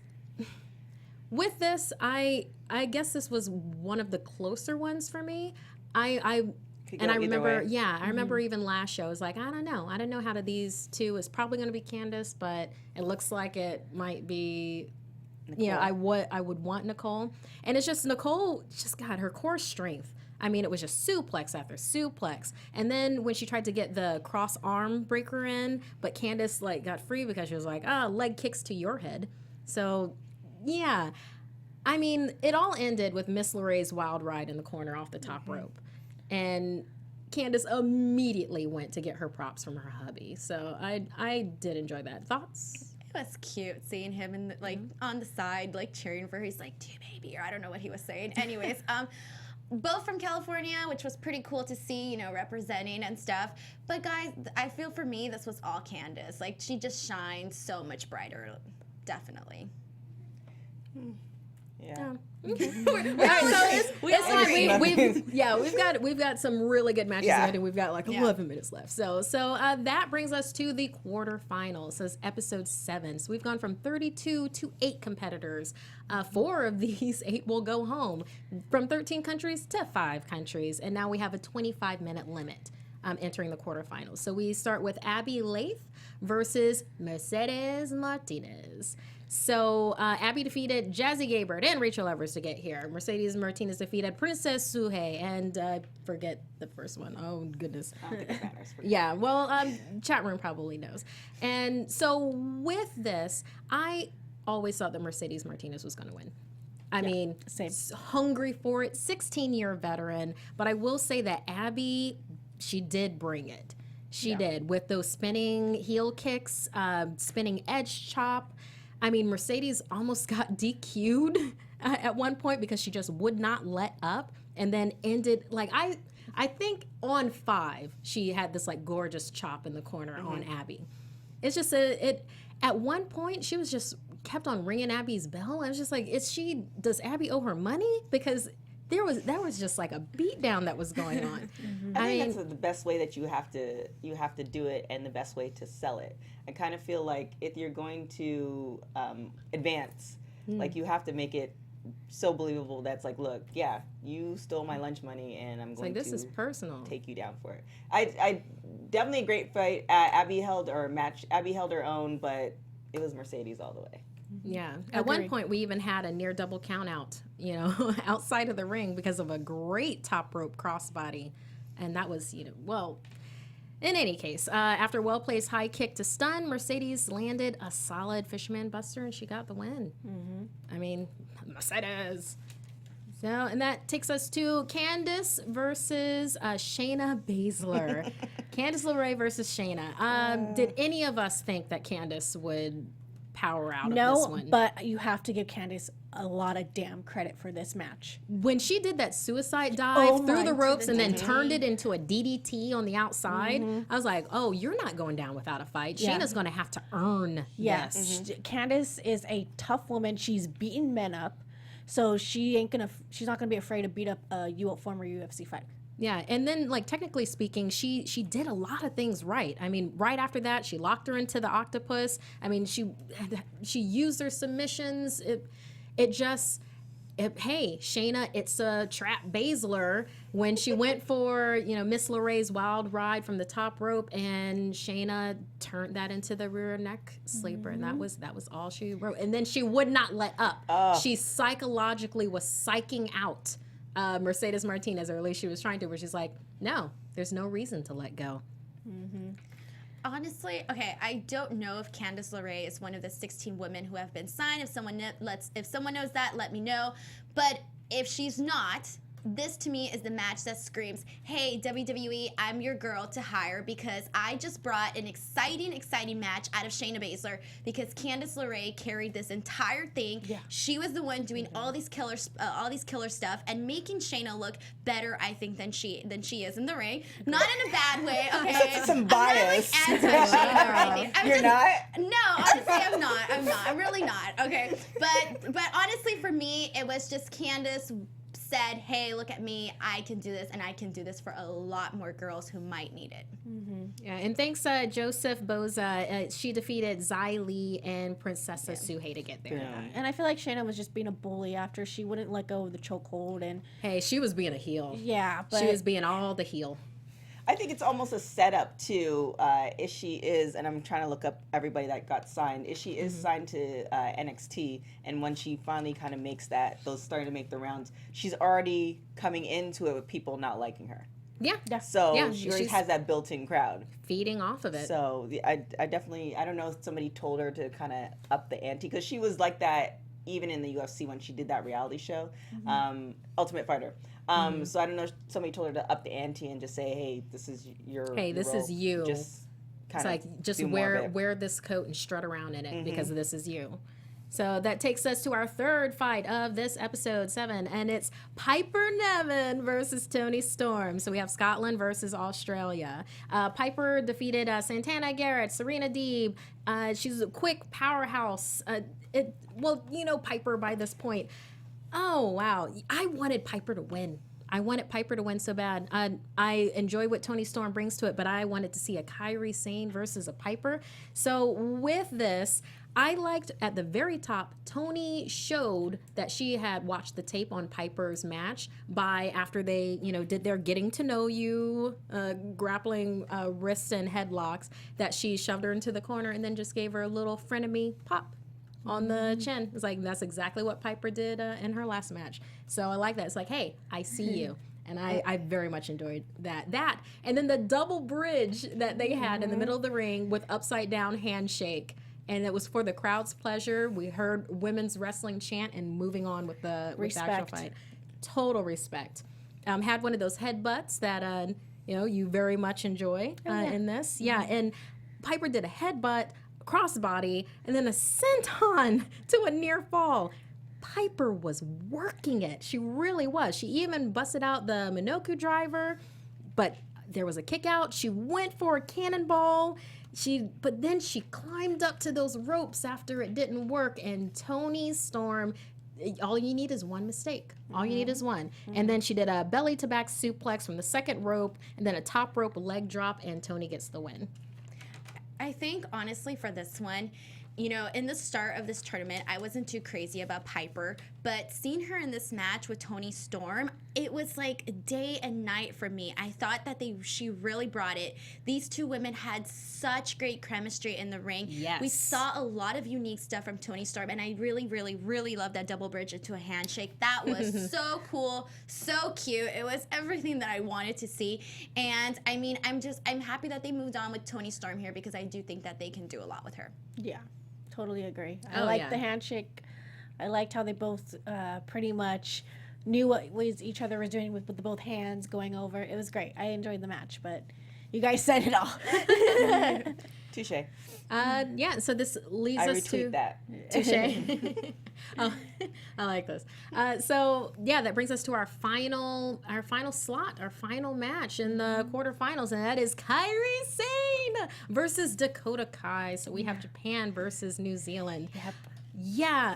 with this, I guess this was one of the closer ones for me. I remember, I remember even last show, I was like, I don't know how these two is probably going to be Candice, but it looks like it might be, Nicole. I would want Nicole. And it's just Nicole just got her core strength. I mean, it was just suplex after suplex. And then when she tried to get the cross arm breaker in, but Candice got free because she was like, leg kicks to your head. So, yeah. I mean, it all ended with Miss LeRae's Wild Ride in the corner off the top rope. And Candice immediately went to get her props from her hubby. So I did enjoy that. Thoughts?
It was cute seeing him in on the side, cheering for her. He's like, "Do baby," or I don't know what he was saying. Anyways, both from California, which was pretty cool to see, representing and stuff. But guys, I feel for me, this was all Candice. She just shined so much brighter. Definitely.
Yeah.
We've got some really good matches ahead, and we've got 11 minutes left. So that brings us to the quarterfinals. So it's episode 7. So we've gone from 32 to 8 competitors. 4 of these 8 will go home, from 13 countries to 5 countries, and now we have a 25-minute limit entering the quarterfinals. So we start with Abby Laith versus Mercedes Martinez. So Abby defeated Jazzy Gabert and Rachel Evers to get here. Mercedes Martinez defeated Princesa Sugehit and forget the first one. Oh, goodness.
I don't think it matters.
Yeah, well, chat room probably knows. And so with this, I always thought that Mercedes Martinez was going to win. I mean,
same.
Hungry for it, 16-year veteran. But I will say that Abby, she did bring it. She did, with those spinning heel kicks, spinning edge chop. I mean, Mercedes almost got DQ'd at one point because she just would not let up, and then ended I think on 5 she had this gorgeous chop in the corner on Abby. It's just at one point she was just kept on ringing Abby's bell. I was just like, does Abby owe her money? Because there was just a beat down that was going on.
I think that's the best way that you have to do it, and the best way to sell it. I kind of feel like if you're going to advance, you have to make it so believable that's look, yeah, you stole my lunch money, and I'm going
this
to
is personal.
Take you down for it. I definitely a great fight. Abby held her own, but it was Mercedes all the way.
Yeah. At one point, we even had a near double count out, outside of the ring because of a great top rope crossbody. And that was, in any case, after well-placed high kick to stun, Mercedes landed a solid fisherman buster, and she got the win. I mean, Mercedes. So, and that takes us to Candice versus Shayna Baszler. Candice LeRae versus Shayna. Did any of us think that Candice would power out of this one?
No, but you have to give Candice a lot of damn credit for this match.
When she did that suicide dive through the ropes and then turned it into a DDT on the outside, I was like, oh, you're not going down without a fight. Shayna's going to have to earn this.
Candice is a tough woman. She's beaten men up. so she's not gonna be afraid to beat up a former UFC fighter.
Yeah, and then like technically speaking, she did a lot of things right. I mean, right after that, she locked her into the octopus. I mean, she used her submissions. Hey, Shayna, it's a trap Baszler when she went for, Miss LeRae's wild ride from the top rope, and Shayna turned that into the rear neck sleeper, and that was all she wrote. And then she would not let up. She psychologically was psyching out Mercedes Martinez, or at least she was trying to, where she's like, no, there's no reason to let go.
Honestly, okay, I don't know if Candice LeRae is one of the 16 women who have been signed. If someone knows that, let me know. But if she's not, this to me is the match that screams, hey, WWE, I'm your girl to hire, because I just brought an exciting match out of Shayna Baszler, because Candice LeRae carried this entire thing. Yeah. She was the one doing all these killer stuff and making Shayna look better, I think, than she is in the ring. Not in a bad way, okay?
Some bias.
I'm not like anti-Shayna or anything.
You're not?
No, honestly, I'm not. I'm really not. Okay, but honestly, for me, it was just Candice said, hey, look at me, I can do this, and I can do this for a lot more girls who might need it.
Yeah, and thanks Joseph Boza. She defeated Xia Li and Princesa Sugehit to get there.
Yeah. And I feel like Shayna was just being a bully after she wouldn't let go of the chokehold. And
hey, she was being a heel.
Yeah, but
she was being all the heel.
I think it's almost a setup to if she is, and I'm trying to look up everybody that got signed. If she is signed to NXT, and when she finally kind of makes those starting to make the rounds, she's already coming into it with people not liking her.
Yeah.
So she already has that built-in crowd
feeding off of it.
So I definitely, I don't know if somebody told her to kind of up the ante, because she was like that even in the UFC when she did that reality show, Ultimate Fighter. So I don't know if somebody told her to up the ante and just say, hey, this is your
this
role.
is you.
Just
it's like, just wear this coat and strut around in it because this is you. So that takes us to our third fight of this episode 7, and it's Piper Niven versus Toni Storm. So we have Scotland versus Australia. Piper defeated Santana Garrett, Serena Deeb. She's a quick powerhouse. Piper by this point. Oh, wow. I wanted Piper to win. I wanted Piper to win so bad. I enjoy what Toni Storm brings to it, but I wanted to see a Kairi Sane versus a Piper. So with this, I liked at the very top, Toni showed that she had watched the tape on Piper's match after they, did their getting to know you, grappling wrists and headlocks, that she shoved her into the corner and then just gave her a little frenemy pop on the chin. It's like, that's exactly what Piper did in her last match. So I like that. It's like, hey, I see you. And I very much enjoyed that. And then the double bridge that they had in the middle of the ring with upside down handshake. And it was for the crowd's pleasure. We heard women's wrestling chant and moving on with the actual fight. Total respect. Had one of those headbutts that you very much enjoy in this. Yeah, and Piper did a headbutt, crossbody, and then a senton to a near fall. Piper was working it. She really was. She even busted out the Minoku driver, but there was a kick out. She went for a cannonball. But then she climbed up to those ropes after it didn't work, and Toni Storm, all you need is one mistake. All you need is one. And then she did a belly to back suplex from the second rope, and then a top rope leg drop, and Toni gets the win.
I think, honestly, for this one, in the start of this tournament, I wasn't too crazy about Piper, but seeing her in this match with Toni Storm, it was like day and night for me. I thought that she really brought it. These two women had such great chemistry in the ring.
Yes.
We saw a lot of unique stuff from Toni Storm, and I really, really, really love that double bridge into a handshake. That was so cool, so cute. It was everything that I wanted to see. And I mean, I'm happy that they moved on with Toni Storm here, because I do think that they can do a lot with her.
Yeah. Totally agree. I liked the handshake. I liked how they both pretty much knew what each other was doing with the both hands going over. It was great. I enjoyed the match, but you guys said it all.
Touche.
So this leads us to...
I retweet that.
Touche. Oh, I like this. That brings us to our final slot, our final match in the quarterfinals, and that is Kairi Sane versus Dakota Kai. So we have Japan versus New Zealand.
Yep.
Yeah.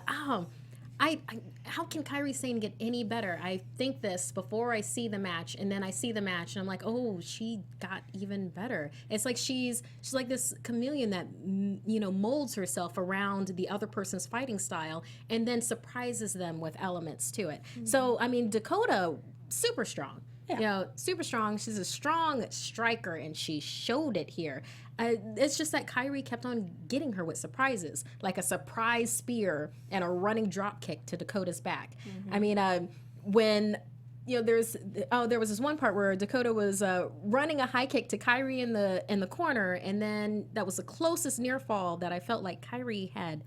how can Kairi Sane get any better? I think this before I see the match, and then I see the match, and I'm like, oh, she got even better. It's like she's like this chameleon that molds herself around the other person's fighting style, and then surprises them with elements to it. So I mean, Dakota, super strong. Yeah. Super strong. She's a strong striker, and she showed it here. It's just that Kairi kept on getting her with surprises, like a surprise spear and a running drop kick to Dakota's back. I mean, when there was this one part where Dakota was running a high kick to Kairi in the corner, and then that was the closest near fall that I felt like Kairi had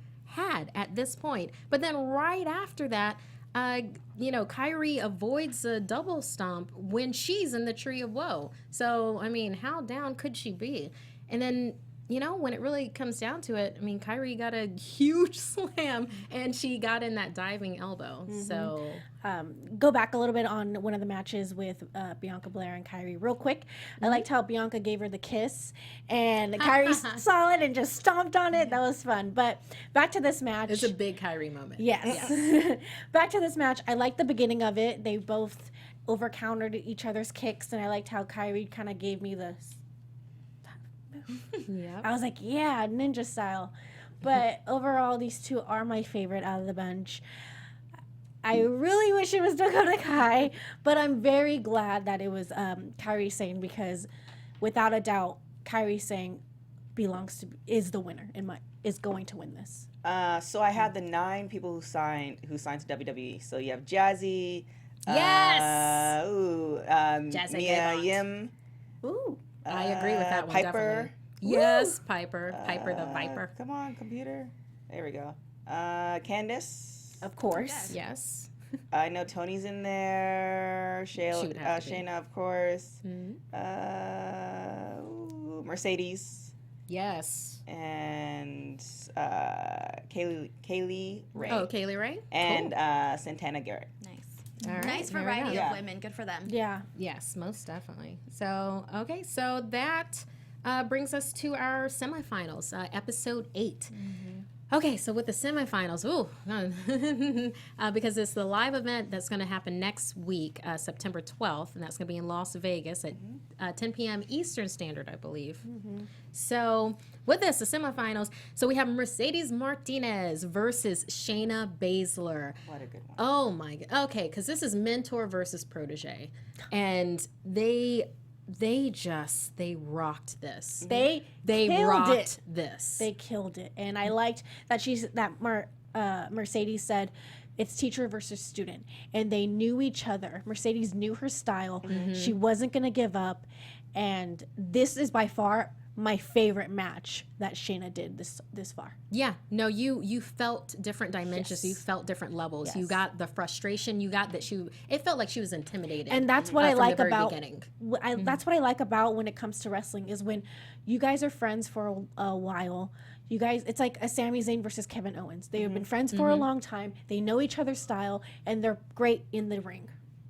at this point. But then right after that, Kairi avoids a double stomp when she's in the Tree of Woe. So, I mean, how down could she be? And then, when it really comes down to it, I mean, Kairi got a huge slam, and she got in that diving elbow. So,
go back a little bit on one of the matches with Bianca Belair and Kairi real quick. I liked how Bianca gave her the kiss, and Kairi saw it and just stomped on it. That was fun. But back to this match.
It's a big Kairi moment.
Yes. Back to this match. I liked the beginning of it. They both over-countered each other's kicks, and I liked how Kairi kind of gave me the...
Yeah.
I was like, yeah, ninja style. But overall, these two are my favorite out of the bunch. I really wish it was Dakota Kai, but I'm very glad that it was Kairi Sane, because without a doubt, Kairi Sane is the winner is going to win this.
So I had the 9 people who signed to WWE. So you have Jazzy.
Yes.
Jazzy Mae Young.
Ooh.
I agree with that one,
Piper.
definitely. Yes, Piper. Piper the Viper.
Come on, computer. There we go. Candice.
Of course.
Yes.
I know Toni's in there. Shayna, of course. Mercedes.
Yes.
And Kaylee Ray.
Oh, Kaylee Ray?
And Santana Garrett.
Nice.
All right,
Nice
there we
variety
go.
of women. Good for them.
Yeah.
Yes, most definitely. So, okay, so that brings us to our semifinals, episode 8. Okay, so with the semifinals, because it's the live event that's going to happen next week, September 12th, and that's going to be in Las Vegas at 10 p.m. Eastern Standard, I believe. So with this, the semifinals, so we have Mercedes Martinez versus Shayna Baszler.
What a good one.
Oh my God. Okay, because this is mentor versus protege, and they rocked this.
They killed
rocked
it.
this.
They killed it. And I liked that Mercedes said it's teacher versus student. And they knew each other. Mercedes knew her style. She wasn't going to give up. And this is by far my favorite match that Shayna did this far.
Yeah, no, you felt different dimensions.
Yes.
You felt different levels.
Yes.
You got the frustration. You got that it felt like she was intimidated.
And that's what I
from
like
the very
about
beginning.
That's what I like about when it comes to wrestling is when you guys are friends for a while. You guys, it's like a Sami Zayn versus Kevin Owens. They have been friends for a long time. They know each other's style, and they're great in the ring.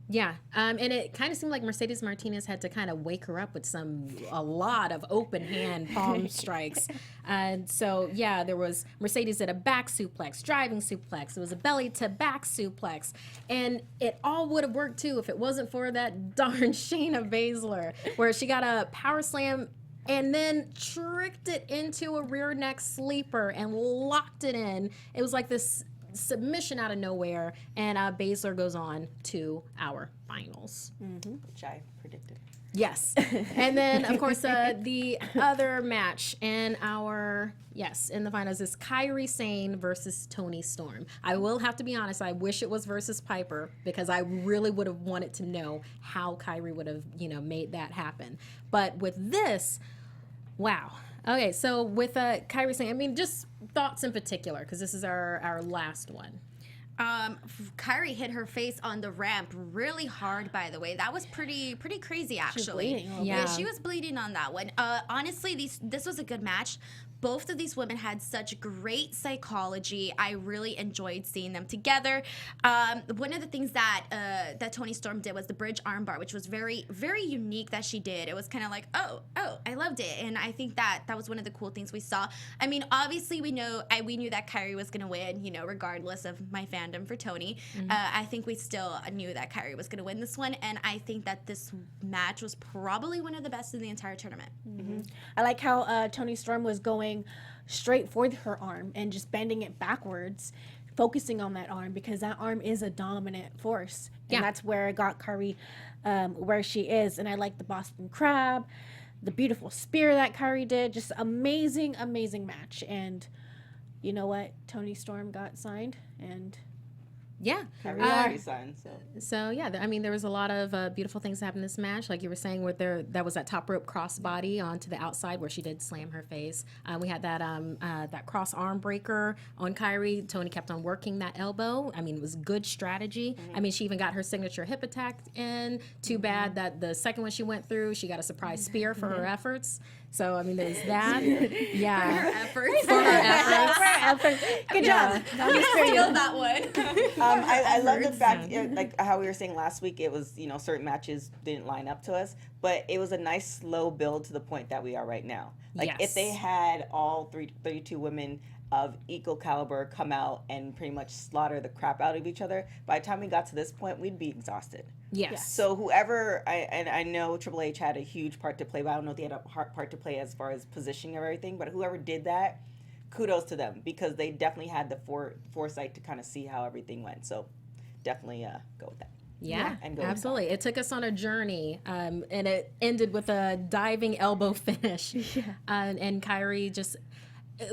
Yeah, and it kind of seemed like Mercedes Martinez had to kind of wake her up with a lot of open hand palm strikes. And so, yeah, there was Mercedes did a back suplex, driving suplex. It was a belly to back suplex. And it all would have worked, too, if it wasn't for that darn Shayna Baszler, where she got a power slam and then tricked it into a rear neck sleeper and locked it in. It was like this submission out of nowhere, and Baszler goes on to our finals.
Which I predicted.
Yes. And then, of course, the other match in the finals is Kairi Sane versus Toni Storm. I will have to be honest, I wish it was versus Piper, because I really would have wanted to know how Kairi would have, made that happen. But with this, wow. Okay, so with Kairi Sane, I mean, just thoughts in particular, because this is our last one.
Kairi hit her face on the ramp really hard, by the way. That was pretty crazy, actually.
bleeding a little
bit.
Yeah, she was bleeding on that one. Honestly, this was a good match, both of these women had such great psychology. I really enjoyed seeing them together. One of the things that Toni Storm did was the bridge armbar, which was very, very unique that she did. It was kind of like, oh, I loved it. And I think that was one of the cool things we saw. I mean, obviously we knew that Kairi was going to win, you know, regardless of my fandom for Toni. I think we still knew that Kairi was going to win this one. And I think that this match was probably one of the best in the entire tournament.
I like how Toni Storm was going straight for her arm and just bending it backwards, focusing on that arm, because that arm is a dominant force. And that's where it got Kairi where she is. And I like the Boston Crab, the beautiful spear that Kairi did. Just amazing, amazing match. And you know what? Toni Storm got signed, and
Kairi already signed,
So yeah, I mean, there was a lot of beautiful things that happened in this match. Like you were saying, where that was that top rope crossbody onto the outside where she did slam her face. We had that cross arm breaker on Kairi. Toni kept on working that elbow. I mean, it was good strategy. I mean, she even got her signature hip attack in. Too bad that the second one she went through, she got a surprise spear for her efforts. So I mean, there's that.
For her efforts.
Good job.
Steal that one.
I love the fact, like how we were saying last week, it was, you know, certain matches didn't line up to us, but it was a nice slow build to the point that we are right now. Like if they had all 32 women of equal caliber come out and pretty much slaughter the crap out of each other, by the time we got to this point, we'd be exhausted.
Yes.
So whoever, I know Triple H had a huge part to play, but I don't know if they had a part to play as far as positioning of everything, but whoever did that, kudos to them, because they definitely had the foresight to kind of see how everything went. So definitely go with that.
Yeah,
and go
absolutely. It took us on a journey, and it ended with a diving elbow finish. And Kairi just...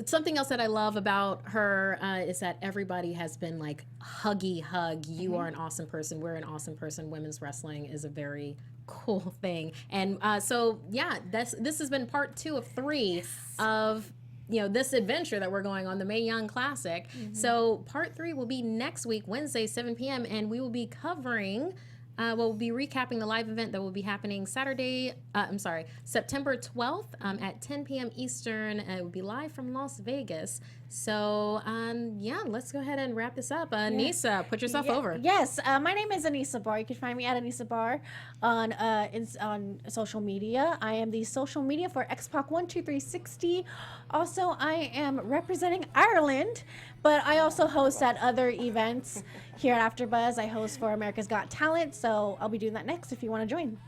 Something else that I love about her is that everybody has been like huggy hug. You are an awesome person. We're an awesome person. Women's wrestling is a very cool thing. And so, yeah, this has been part 2 of 3 of, you know, this adventure that we're going on, the Mae Young Classic. So part 3 will be next week, Wednesday, 7 p.m. And we will be covering... we'll be recapping the live event that will be happening September 12th at 10 p.m. Eastern. It will be live from Las Vegas. So, let's go ahead and wrap this up. Anissa, put yourself over.
Yes, my name is Anissa Barr. You can find me at Anissa Barr on social media. I am the social media for XPAC12360. Also, I am representing Ireland, but I also host at other events here at AfterBuzz. I host for America's Got Talent, so I'll be doing that next if you want to join.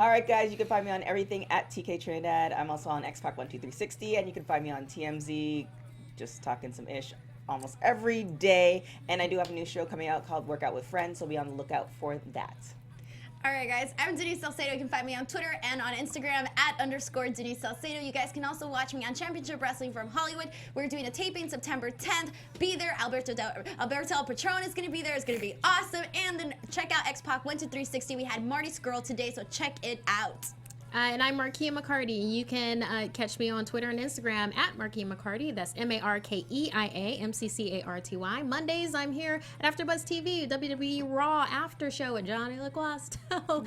All right, guys, you can find me on everything at TK Trinidad. I'm also on XPAC12360, and you can find me on TMZ, just talking some ish almost every day. And I do have a new show coming out called Workout with Friends, so be on the lookout for that.
All right, guys, I'm Denise Salcedo. You can find me on Twitter and on Instagram at _Denise Salcedo. You guys can also watch me on Championship Wrestling from Hollywood. We're doing a taping September 10th. Be there. Alberto El Patron is going to be there. It's going to be awesome. And then check out XPAC12360. We had Marty Skrull today, so check it out.
And I'm Markeia McCarty. You can catch me on Twitter and Instagram at Markeia McCarty. That's Markeia McCarty. Mondays, I'm here at AfterBuzz TV, WWE Raw After Show with Johnny LaGuasto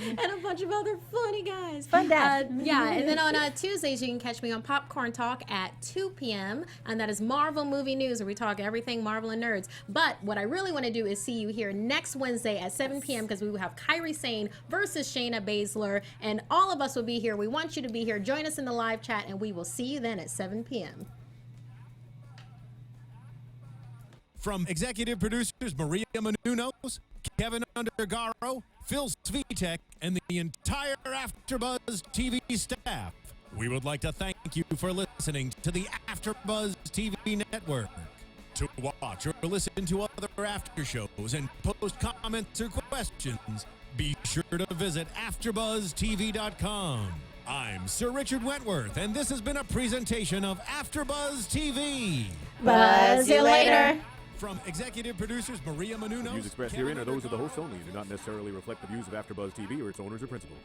and a bunch of other funny guys.
Fun dad.
And then on Tuesdays, you can catch me on Popcorn Talk at 2 p.m. And that is Marvel Movie News, where we talk everything Marvel and nerds. But what I really want to do is see you here next Wednesday at 7 p.m. because we will have Kairi Sane versus Shayna Baszler, and all of us will be here. We want you to be here. Join us in the live chat, and we will see you then at 7 p.m.
From executive producers Maria Menounos, Kevin Undergaro, Phil Svitek, and the entire AfterBuzz TV staff, we would like to thank you for listening to the AfterBuzz TV network. To watch or listen to other after shows and post comments or questions, be sure to visit AfterBuzzTV.com. I'm Sir Richard Wentworth, and this has been a presentation of AfterBuzz TV.
Buzz you later.
From executive producers Maria Menounos,
The views expressed herein are those of the hosts only and do not necessarily reflect the views of AfterBuzz TV or its owners or principals.